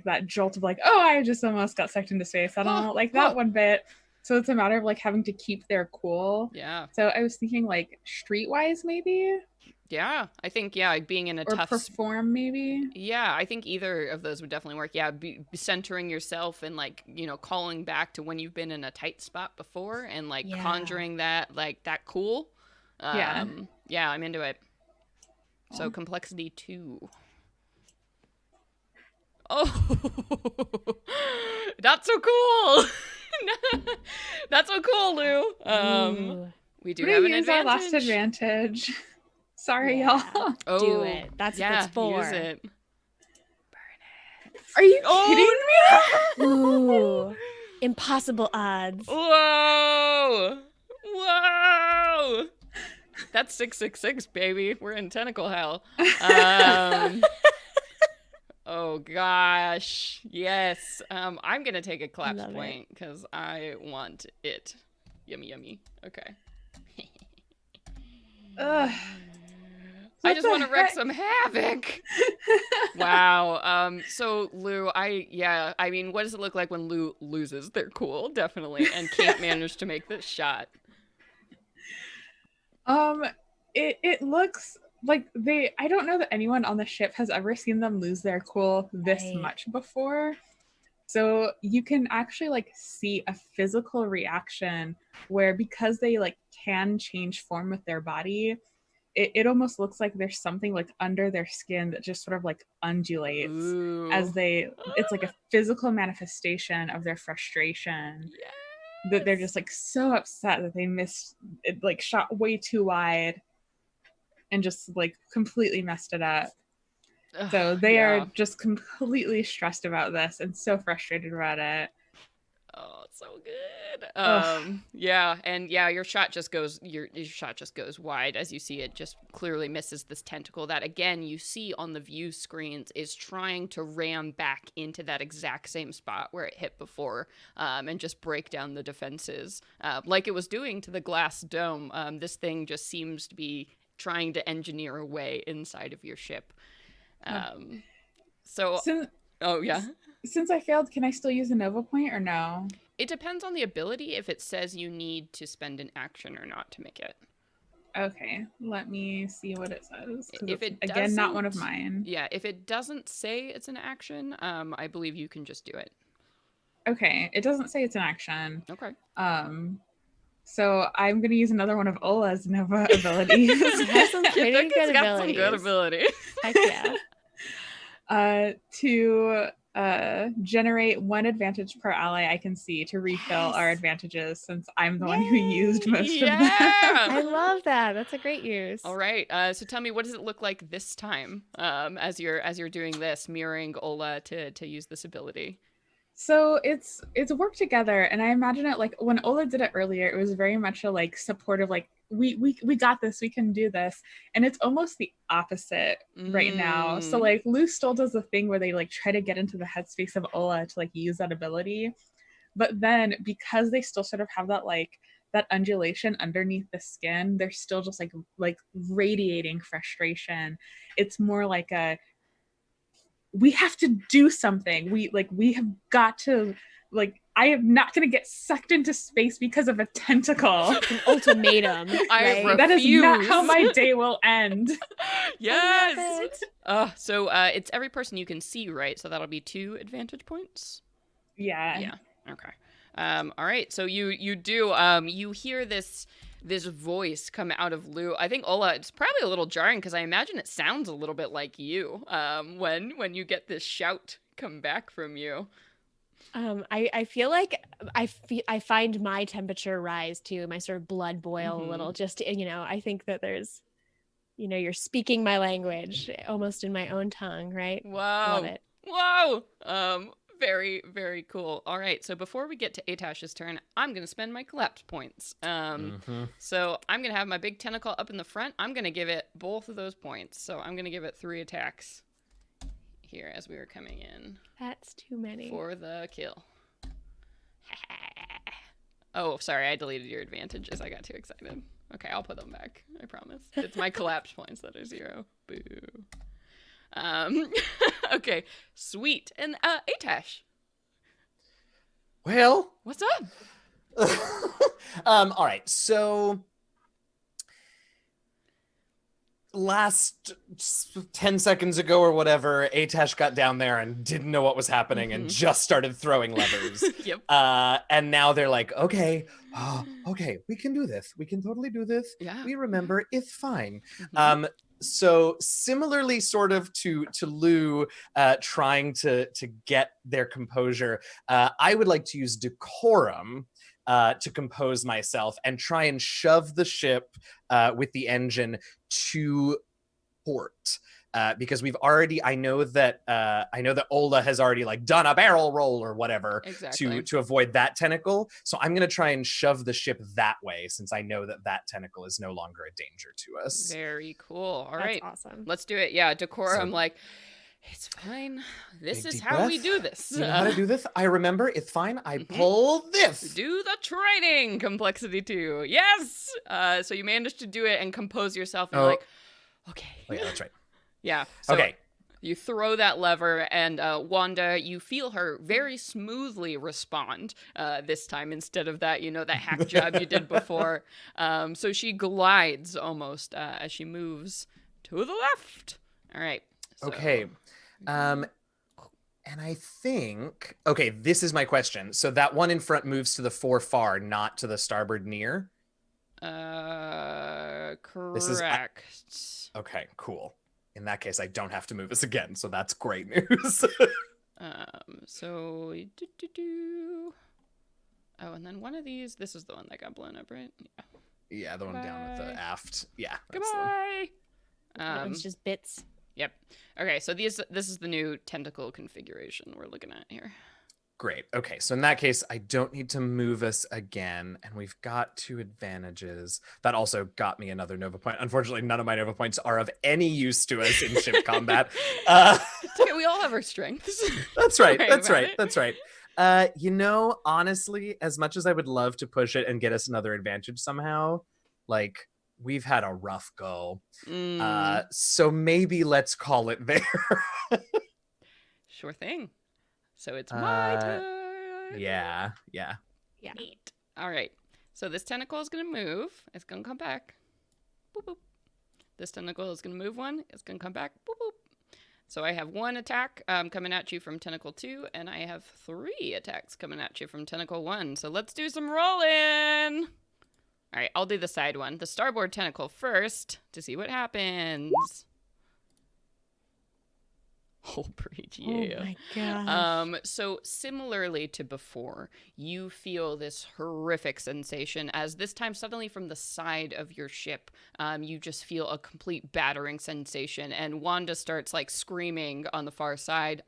that jolt of like, oh, I just almost got sucked into space. I don't like that one bit. So it's a matter of like having to keep their cool. Yeah. So I was thinking like streetwise maybe. Yeah, I think, being in a or tough... perform, maybe? Yeah, I think either of those would definitely work. Yeah, be centering yourself and, like, calling back to when you've been in a tight spot before and, like, conjuring that, like, that cool. Yeah, I'm into it. So, complexity 2. Oh, not so cool. Not so cool, Lou. We do have an advantage. Our last advantage. Sorry, y'all. Oh, do it. That's what it's for. Use it. Burn it. Are you kidding me? Ooh. Impossible odds. Whoa! That's 666, baby. We're in tentacle hell. Oh gosh. Yes. I'm gonna take a collapse point because I want it. Yummy. Okay. I just want to wreak some havoc. Wow. So Lou, I mean, what does it look like when Lou loses their cool? Definitely, and can't manage to make this shot. It looks like I don't know that anyone on the ship has ever seen them lose their cool this much before. So you can actually like see a physical reaction where, because they like can change form with their body, it almost looks like there's something like under their skin that just sort of like undulates. Ooh. As it's like a physical manifestation of their frustration. Yes. That they're just like so upset that they missed it, like shot way too wide and just like completely messed it up. So they are just completely stressed about this and so frustrated about it. Oh, it's so good. Ugh. Yeah, and yeah, your shot just goes wide as you see it just clearly misses this tentacle that again you see on the view screens is trying to ram back into that exact same spot where it hit before, and just break down the defenses, like it was doing to the glass dome. This thing just seems to be trying to engineer a way inside of your ship. So, oh yeah. Since I failed, can I still use a Nova point or no? It depends on the ability if it says you need to spend an action or not to make it. Okay, let me see what it says. If it again, not one of doesn't- mine. Yeah, if it doesn't say it's an action, I believe you can just do it. Okay, it doesn't say it's an action. Okay. So I'm gonna use another one of Ola's Nova abilities. Has some pretty Becca's good got some good abilities. ability. Heck yeah. To generate one advantage per ally I can see to refill our Yes. advantages, since I'm the one who used most of them. I love that. That's a great use. All right. So tell me, what does it look like this time? As you're doing this, mirroring Ola to use this ability. So it's worked together, and I imagine it like when Ola did it earlier, it was very much a like supportive, like we got this, we can do this, and it's almost the opposite right now. So like Lou still does the thing where they like try to get into the headspace of Ola to like use that ability, but then because they still sort of have that like that undulation underneath the skin, they're still just like radiating frustration. It's more like a we have to do something. We have got to, like, I am not going to get sucked into space because of a tentacle. An ultimatum. I right? That is not how refuse. my day will end. Yes. So it's every person you can see, right? So that'll be 2 advantage points. Yeah. Yeah. Okay. All right. So you do you hear this voice come out of Lou. I think Ola, it's probably a little jarring because I imagine it sounds a little bit like you when you get this shout come back from you. I feel like I find my temperature rise too, my sort of blood boil a little, just, I think that there's, you're speaking my language almost in my own tongue, right? Wow. Love it. Whoa. Very, very cool. All right, so before we get to Atash's turn, I'm going to spend my collapse points. So I'm going to have my big tentacle up in the front. I'm going to give it both of those points. So I'm going to give it 3 attacks here as we were coming in. That's too many. For the kill. Oh, sorry, I deleted your advantages. I got too excited. Okay, I'll put them back. I promise. It's my collapse points that are 0. Boo. Okay, sweet. And Atash. Well, what's up? All right, so last 10 seconds ago or whatever, Atash got down there and didn't know what was happening and just started throwing levers. Yep. And now they're like, okay, we can do this. We can totally do this. Yeah. We remember, it's fine. So similarly, sort of to Lou trying to get their composure, I would like to use decorum to compose myself and try and shove the ship with the engine to port. Because we've already, I know that Ola has already like done a barrel roll or whatever to avoid that tentacle. So I'm going to try and shove the ship that way, since I know that tentacle is no longer a danger to us. Very cool. All right, awesome. Let's do it. Yeah, decorum. It's fine. This is how we do this. You know how to do this? I remember. It's fine. I pull this. Do the training. Complexity 2. Yes. So you managed to do it and compose yourself. And okay. Oh yeah, that's right. Yeah. So okay. You throw that lever, and Wanda, you feel her very smoothly respond this time instead of that, that hack job you did before. So she glides almost as she moves to the left. All right. So. Okay. And I think, this is my question. So that one in front moves to the far, not to the starboard near? Correct. Okay, cool. In that case, I don't have to move us again, so that's great news. So oh, and then one of these, this is the one that got blown up, right? Yeah, the one down at the aft. Yeah. Goodbye. It's just bits. Yep. Okay, so this is the new tentacle configuration we're looking at here. Great. Okay, so in that case, I don't need to move us again, and we've got 2 advantages. That also got me another Nova point. Unfortunately, none of my Nova points are of any use to us in ship combat. It's okay, we all have our strengths. That's right. Don't worry That's about right. it. That's right. You know, honestly, as much as I would love to push it and get us another advantage somehow, like we've had a rough go. So maybe let's call it there. Sure thing. So it's my turn. Yeah. Neat. All right. So this tentacle is going to move. It's going to come back. Boop, boop. This tentacle is going to move one. It's going to come back. Boop, boop. So I have 1 attack coming at you from tentacle 2, and I have 3 attacks coming at you from tentacle 1. So let's do some rolling. All right, I'll do the side one. The starboard tentacle first to see what happens. Oh, breach, yeah. Oh my gosh. So similarly to before, you feel this horrific sensation as this time suddenly from the side of your ship, you just feel a complete battering sensation, and Wanda starts like screaming on the far side,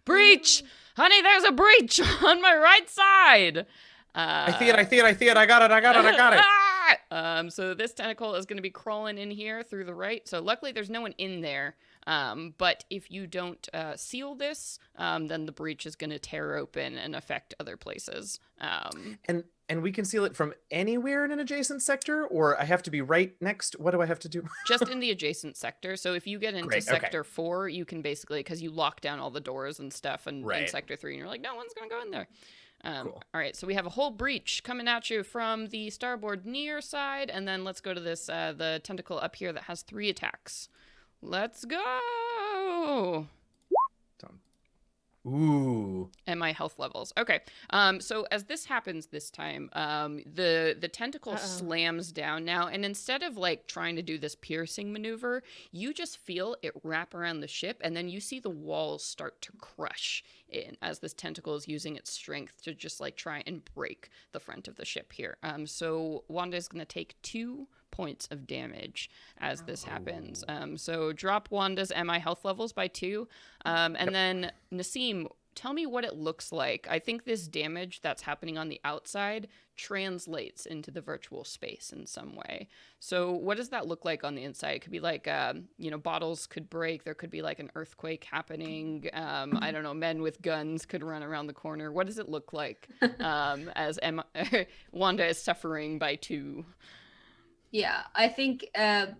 breach! Honey, there's a breach on my right side! I see it. I got it. So this tentacle is going to be crawling in here through the right. So luckily there's no one in there. But if you don't seal this, then the breach is going to tear open and affect other places. And we can seal it from anywhere in an adjacent sector, or I have to be right next. What do I have to do? Just in the adjacent sector. So if you get into sector 4, you can basically, because you lock down all the doors and stuff, and in sector 3, and you're like, no one's going to go in there. Cool. All right, so we have a whole breach coming at you from the starboard near side, and then let's go to this the tentacle up here that has 3 attacks. Let's go. Ooh. And my health levels. Okay. So as this happens this time, the tentacle slams down now, and instead of like trying to do this piercing maneuver, you just feel it wrap around the ship, and then you see the walls start to crush in as this tentacle is using its strength to just like try and break the front of the ship here. So Wanda is going to take 2 points of damage as this happens. So drop Wanda's MI health levels by 2. And then Naseem, tell me what it looks like. I think this damage that's happening on the outside translates into the virtual space in some way. So what does that look like on the inside? It could be like, bottles could break. There could be like an earthquake happening. I don't know, men with guns could run around the corner. What does it look like as Wanda is suffering by 2? Yeah, I think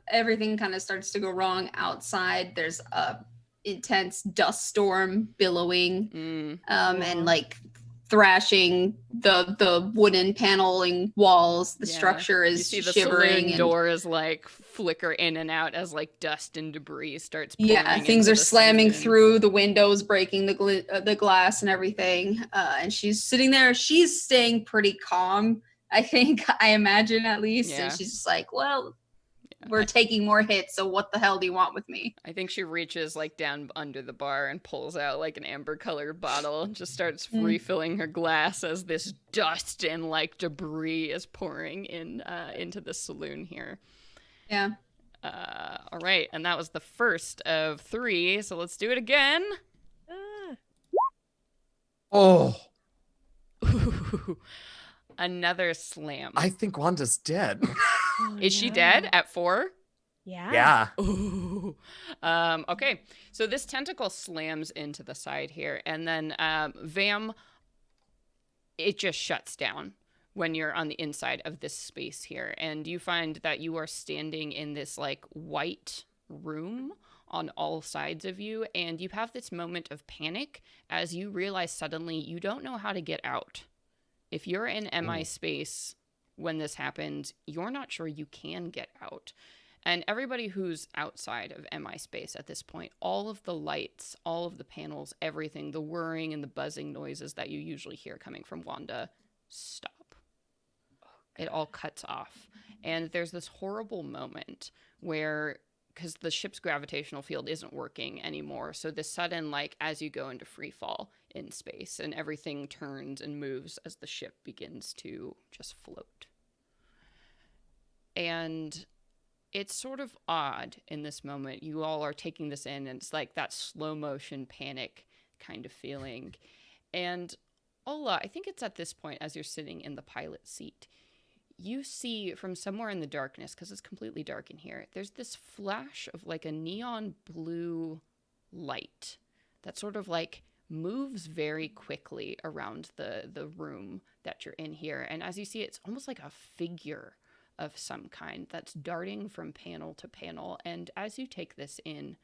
everything kind of starts to go wrong outside. There's a intense dust storm billowing and like thrashing the wooden paneling walls. The structure is you see the shivering. Saloon doors like flicker in and out as like dust and debris starts pouring. Yeah, things are slamming through the windows, breaking the glass and everything. And she's sitting there. She's staying pretty calm, I imagine at least. Yeah. And she's just like, well, we're taking more hits, so what the hell do you want with me? I think she reaches like down under the bar and pulls out like an amber colored bottle and just starts refilling her glass as this dust and like debris is pouring in into the saloon here. Yeah. All right, and that was the first of 3, so let's do it again. Oh. Another slam. I think Wanda's dead. Is she dead at 4? Yeah. Ooh. Okay, so this tentacle slams into the side here, and then Vam, it just shuts down when you're on the inside of this space here, and you find that you are standing in this like white room on all sides of you, and you have this moment of panic as you realize suddenly you don't know how to get out. If you're in MI space when this happens, you're not sure you can get out. And everybody who's outside of MI space at this point, all of the lights, all of the panels, everything, the whirring and the buzzing noises that you usually hear coming from Wanda, stop. It all cuts off. And there's this horrible moment where, because the ship's gravitational field isn't working anymore, so this sudden, like, as you go into free fall in space, and everything turns and moves as the ship begins to just float. And it's sort of odd in this moment. You all are taking this in, and it's like that slow motion panic kind of feeling. And Ola, I think it's at this point as you're sitting in the pilot seat, you see from somewhere in the darkness, because it's completely dark in here, there's this flash of like a neon blue light that sort of like moves very quickly around the room that you're in here. And as you see, it's almost like a figure of some kind that's darting from panel to panel. And as you take this in,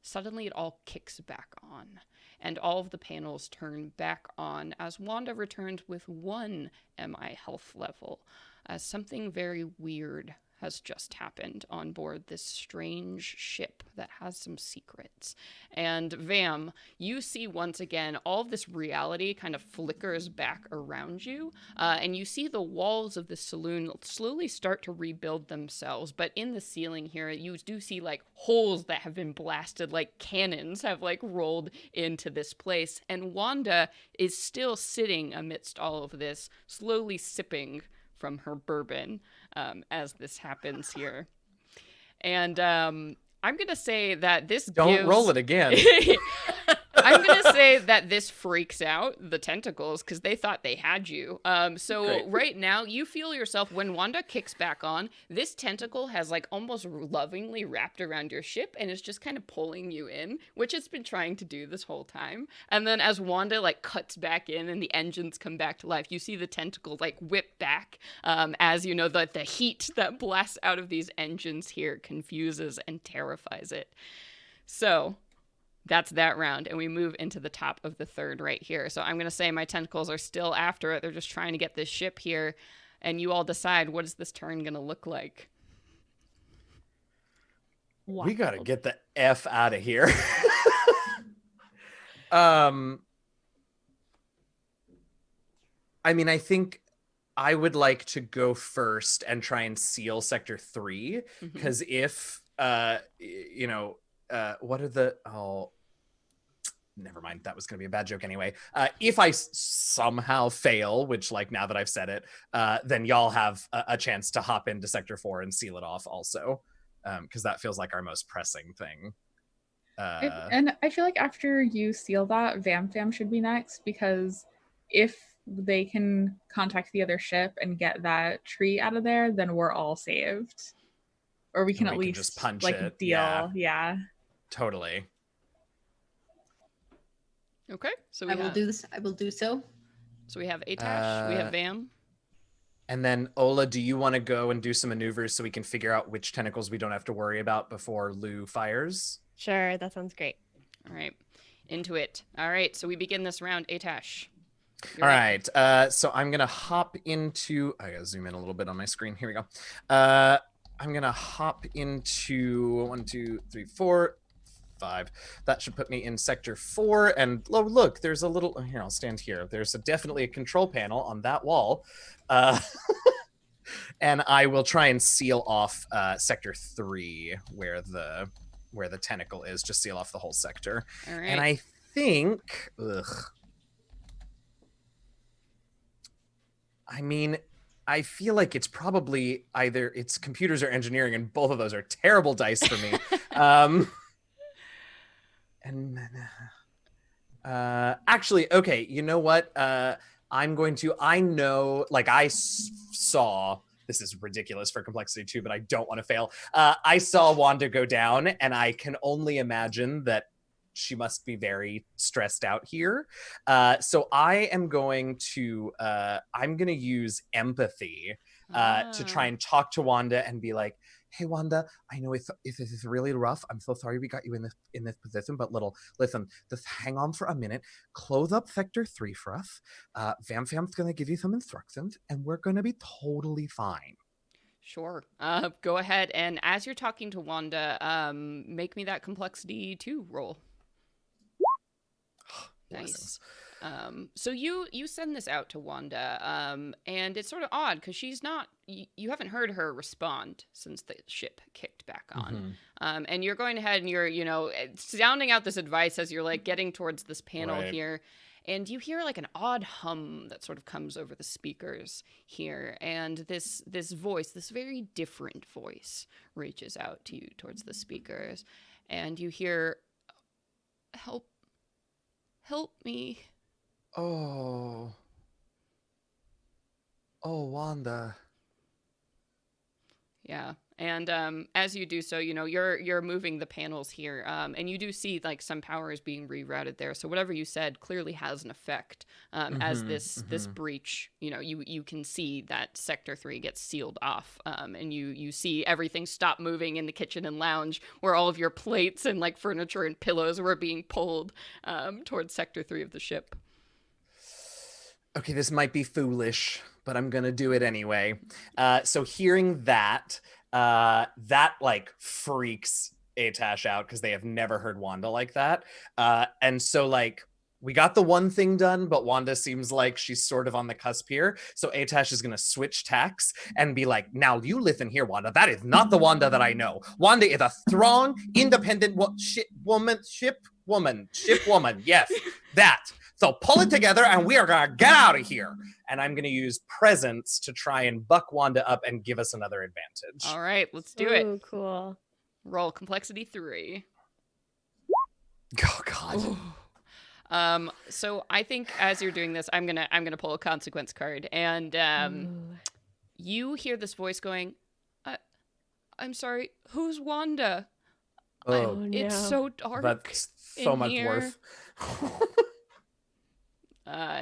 suddenly it all kicks back on, and all of the panels turn back on as Wanda returns with 1 MI health level, as something very weird has just happened on board this strange ship that has some secrets. And Vam, you see once again all of this reality kind of flickers back around you, and you see the walls of the saloon slowly start to rebuild themselves. But in the ceiling here, you do see like holes that have been blasted, like cannons have like rolled into this place. And Wanda is still sitting amidst all of this, slowly sipping from her bourbon as this happens here. And I'm going to say that this Don't roll it again. I'm going to say that this freaks out the tentacles because they thought they had you. So Great. right now, you feel yourself, when Wanda kicks back on, this tentacle has like almost lovingly wrapped around your ship and is just kind of pulling you in, which it's been trying to do this whole time. And then as Wanda like cuts back in and the engines come back to life, you see the tentacle like whip back as, you know, the heat that blasts out of these engines here confuses and terrifies it. So that's that round, and we move into the top of the third right here. So I'm going to say my tentacles are still after it. They're just trying to get this ship here, and you all decide, what is this turn going to look like? We got to get the F out of here. I mean, I think I would like to go first and try and seal Sector 3, because if, you know, what are the... Oh, never mind. That was going to be a bad joke anyway. If I somehow fail, which, like, now that I've said it, then y'all have a chance to hop into Sector 4 and seal it off also, because that feels like our most pressing thing. And I feel like after you seal that, Vam should be next, because if they can contact the other ship and get that tree out of there, then we're all saved. Or we can at least just punch like it. deal. Yeah. Totally. Okay, so I will do this. I will do so. So we have Atash, we have Vam. And then, Ola, do you want to go and do some maneuvers so we can figure out which tentacles we don't have to worry about before Lou fires? Sure, that sounds great. All right, into it. All right, so we begin this round. Atash. All right, so I'm going to hop into... I got to zoom in a little bit on my screen. Here we go. I'm going to hop into 1, 2, 3, 4, 5. That should put me in Sector 4. And look, there's a little... Here, I'll stand here. There's definitely a control panel on that wall. And I will try and seal off Sector 3 where the tentacle is. Just seal off the whole sector. All right. And I think... I mean, I feel like it's probably either it's computers or engineering, and both of those are terrible dice for me. And actually, okay, you know what? I'm going to, I know, like I saw, this is ridiculous for complexity too, but I don't want to fail. I saw Wanda go down, and I can only imagine that she must be very stressed out here. So I am going to use empathy to try and talk to Wanda and be like, hey, Wanda, I know if this is really rough, I'm so sorry we got you in this position, but listen, just hang on for a minute, close up Sector 3 for us. Vam's going to give you some instructions, and we're going to be totally fine. Sure. Go ahead, and as you're talking to Wanda, make me that complexity 2 roll. Nice. So you send this out to Wanda, and it's sort of odd because she's not. You haven't heard her respond since the ship kicked back on. And you're going ahead and you're sounding out this advice as you're like getting towards this panel here, and you hear like an odd hum that sort of comes over the speakers here, and this voice, this very different voice, reaches out to you towards the speakers, and you hear, help me. Oh. Oh, Wanda. Yeah. And as you do so, you're moving the panels here, and you do see like some power is being rerouted there. So whatever you said clearly has an effect. As this breach, you can see that Sector 3 gets sealed off, and you see everything stop moving in the kitchen and lounge, where all of your plates and like furniture and pillows were being pulled towards Sector 3 of the ship. Okay, this might be foolish, but I'm gonna do it anyway. So hearing that, that like freaks Atash out because they have never heard Wanda like that. And so like we got the one thing done, but Wanda seems like she's sort of on the cusp here. So Atash is gonna switch tacks and be like, now you listen here, Wanda. That is not the Wanda that I know. Wanda is a strong, independent ship woman. Yes, that. So pull it together and we are going to get out of here. And I'm going to use presence to try and buck Wanda up and give us another advantage. All right, let's do Ooh, it. Cool. Roll complexity 3. Oh, God. So I think as you're doing this, I'm gonna pull a consequence card, and you hear this voice going, I'm sorry, who's Wanda? Oh, no. It's so dark. That's so in much here." worth.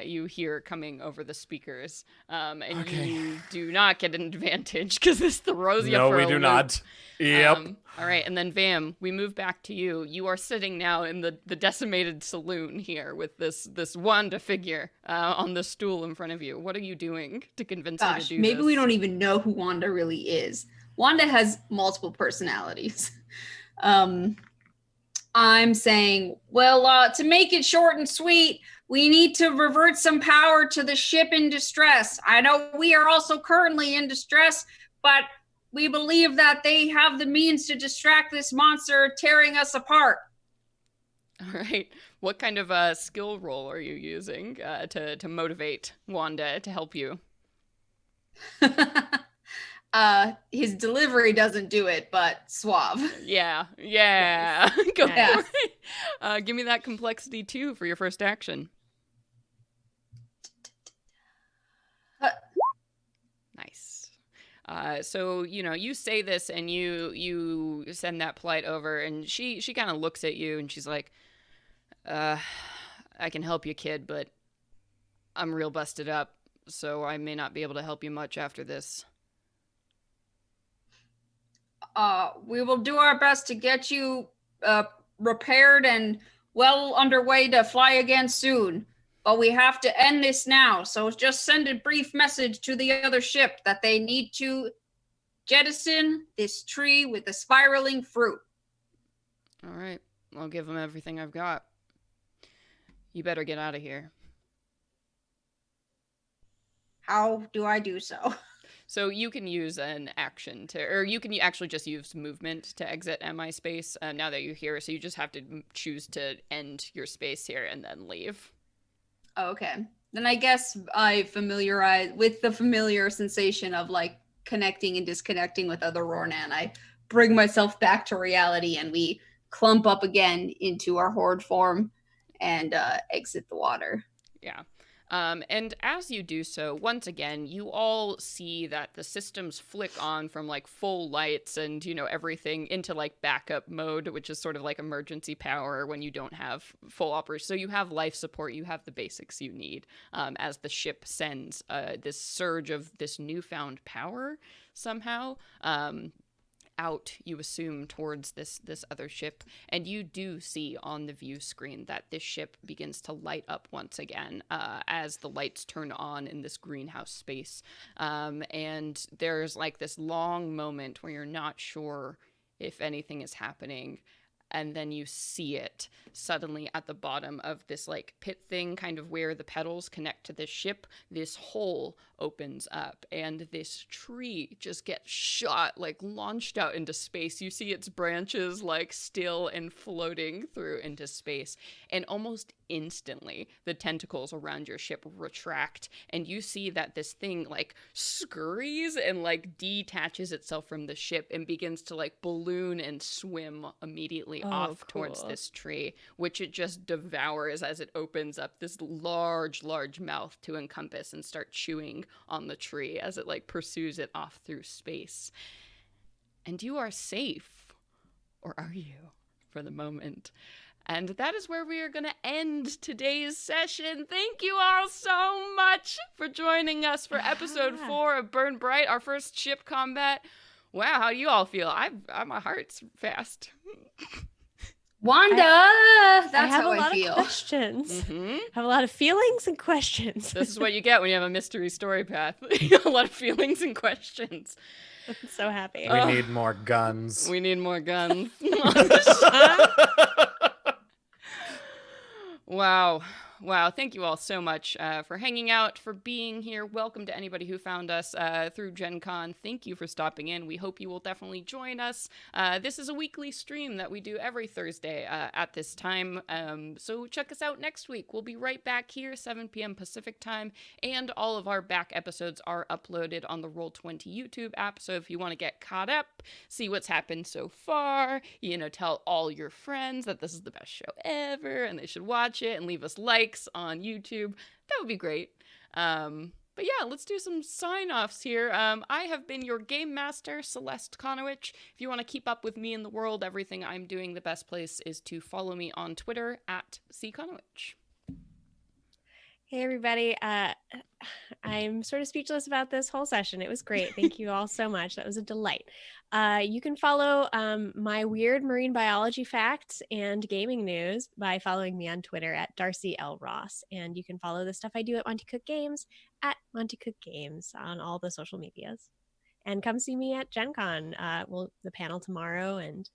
You hear coming over the speakers, and Okay. you do not get an advantage because this throws you No, for we a do loop. not. Yep. All right, and then Vam, we move back to you. You are sitting now in the decimated saloon here with this Wanda figure on the stool in front of you. What are you doing to convince her to Gosh, do maybe this? we don't even know who Wanda really is. Wanda has multiple personalities. I'm saying, well, to make it short and sweet, we need to revert some power to the ship in distress. I know we are also currently in distress, but we believe that they have the means to distract this monster tearing us apart. All right. What kind of skill roll are you using to motivate Wanda to help you? His delivery doesn't do it, but suave. Yeah. Go Nice. for it. Give me that complexity 2 for your first action. Nice. So you say this and you send that plight over, and she kind of looks at you and she's like, I can help you, kid, but I'm real busted up, so I may not be able to help you much after this. We will do our best to get you repaired and well underway to fly again soon. But we have to end this now, so just send a brief message to the other ship that they need to jettison this tree with the spiraling fruit. All right. I'll give them everything I've got. You better get out of here. How do I do so? So you can use an action or you can actually just use movement to exit MI space now that you're here. So you just have to choose to end your space here and then leave. Okay. Then I guess I familiarize with the familiar sensation of like connecting and disconnecting with other Rornan. I bring myself back to reality and we clump up again into our horde form and exit the water. Yeah. And as you do so, once again, you all see that the systems flick on from like full lights and, everything into like backup mode, which is sort of like emergency power when you don't have full operation. So you have life support, you have the basics you need as the ship sends this surge of this newfound power somehow out, you assume, towards this other ship, and you do see on the view screen that this ship begins to light up once again as the lights turn on in this greenhouse space, and there's like this long moment where you're not sure if anything is happening, and then you see it suddenly at the bottom of this like pit thing, kind of where the pedals connect to this ship. This hole opens up and this tree just gets shot, like launched out into space. You see its branches like still and floating through into space, and almost instantly the tentacles around your ship retract, and you see that this thing like scurries and like detaches itself from the ship and begins to like balloon and swim immediately off towards this tree, which it just devours as it opens up this large mouth to encompass and start chewing on the tree as it like pursues it off through space. And you are safe, or are you, for the moment? And that is where we are going to end today's session. Thank you all so much for joining us for episode 4 of Burn Bryte, our first ship combat. Wow, how do you all feel? My heart's fast. Wanda, I that's have how a lot I feel. of questions. I have a lot of feelings and questions. This is what you get when you have a mystery story path. A lot of feelings and questions. I'm so happy. We need more guns. We need more guns. Wow. Thank you all so much for hanging out, for being here. Welcome to anybody who found us through Gen Con. Thank you for stopping in. We hope you will definitely join us. This is a weekly stream that we do every Thursday at this time. So check us out next week. We'll be right back here, 7 p.m. Pacific time. And all of our back episodes are uploaded on the Roll20 YouTube app. So if you want to get caught up, see what's happened so far, tell all your friends that this is the best show ever and they should watch it, and leave us likes on YouTube. That would be great. But yeah, let's do some sign-offs here. I have been your game master, Celeste Konowich. If you want to keep up with me in the world, everything I'm doing, the best place is to follow me on Twitter at @ckonowich. Hey, everybody. I'm sort of speechless about this whole session. It was great. Thank you all so much. That was a delight. You can follow my weird marine biology facts and gaming news by following me on Twitter at Darcy L. Ross. And you can follow the stuff I do at Monty Cook Games at Monty Cook Games on all the social medias. And come see me at Gen Con. The panel tomorrow and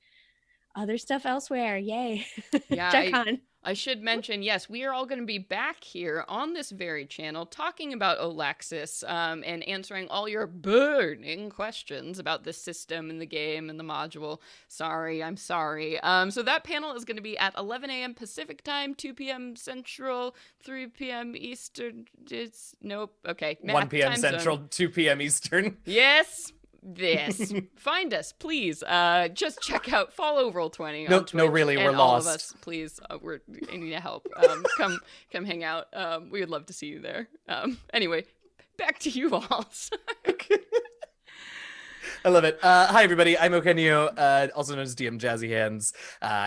other stuff elsewhere. Yay. Yeah, Gen Con. I should mention, yes, we are all going to be back here on this very channel talking about Olaxis and answering all your burning questions about the system and the game and the module. I'm sorry. So that panel is going to be at 11 a.m. Pacific time, 2 p.m. Central, 3 p.m. Eastern. Okay. 1 p.m. Time Central, zone. 2 p.m. Eastern. Yes. Find us, please. Just check out, follow Roll20 No, on Twitch, really, we're and all lost. of us, please. We need help. Come hang out. We would love to see you there. Anyway, back to you all. I love it. Hi, everybody. I'm Eugenio, also known as DM Jazzy Hands.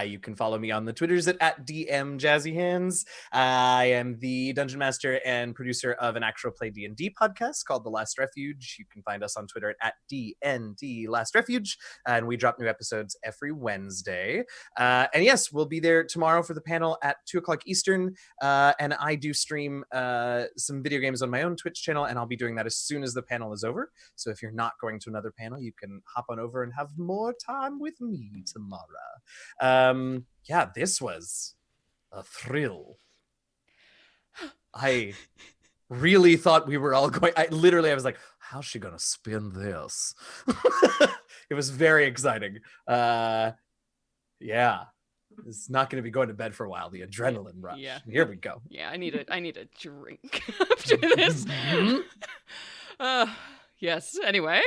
You can follow me on the Twitters at DM Jazzy Hands. I am the Dungeon Master and producer of an actual play D&D podcast called The Last Refuge. You can find us on Twitter at DND Last Refuge, and we drop new episodes every Wednesday. And yes, we'll be there tomorrow for the panel at 2 o'clock Eastern, and I do stream some video games on my own Twitch channel, and I'll be doing that as soon as the panel is over. So if you're not going to another panel, you can hop on over and have more time with me tomorrow. Yeah, this was a thrill. I really thought we were all going. I was like, how's she gonna spin this? It was very exciting. Yeah, it's not going to be going to bed for a while. The adrenaline rush. Yeah. Here we go. Yeah, I need a drink after this. Yes. Anyway.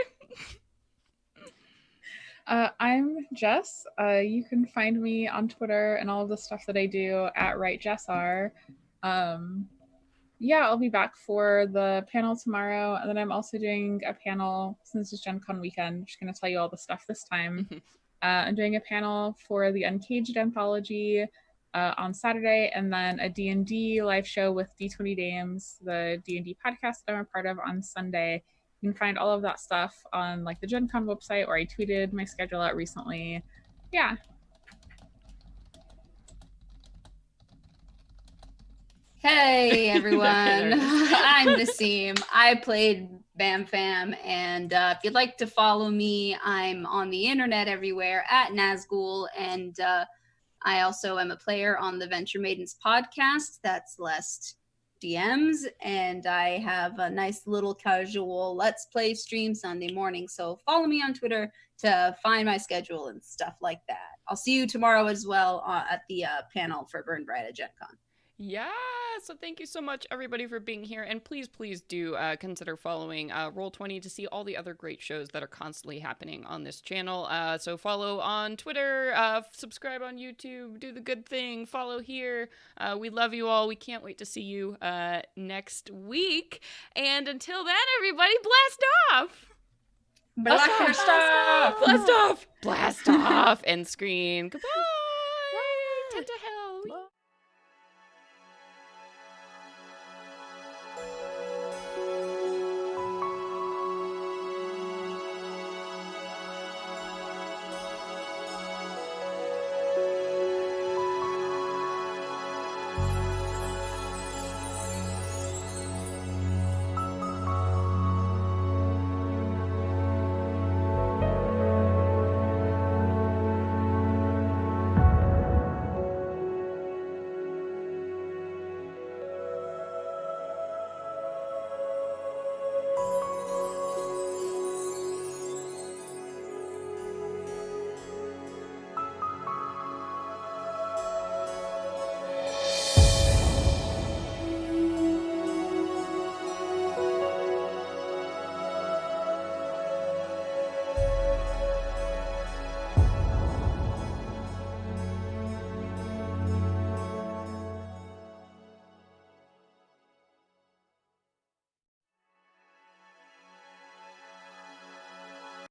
I'm Jess. You can find me on Twitter and all of the stuff that I do at WriteJessR. Yeah, I'll be back for the panel tomorrow, and then I'm also doing a panel since it's Gen Con weekend. I'm just going to tell you all the stuff this time. I'm doing a panel for the Uncaged anthology on Saturday, and then a D&D live show with D20 Dames, the D&D podcast that I'm a part of, on Sunday. You can find all of that stuff on the Gen Con website, or I tweeted my schedule out recently. Yeah. Hey everyone, I'm Naseem. I played Bam Fam, and if you'd like to follow me, I'm on the internet everywhere at Nazgul, and I also am a player on the Venture Maidens podcast. That's Celeste DMs, and I have a nice little casual Let's Play stream Sunday morning, so follow me on Twitter to find my schedule and stuff like that. I'll see you tomorrow as well at the panel for Burn Bryte at Gen Con. Yeah, so thank you so much, everybody, for being here. And please, please do consider following Roll20 to see all the other great shows that are constantly happening on this channel. So follow on Twitter, subscribe on YouTube, do the good thing, follow here. We love you all. We can't wait to see you next week. And until then, everybody, blast off! Blast off! Blast off! Blast off! End screen. Goodbye!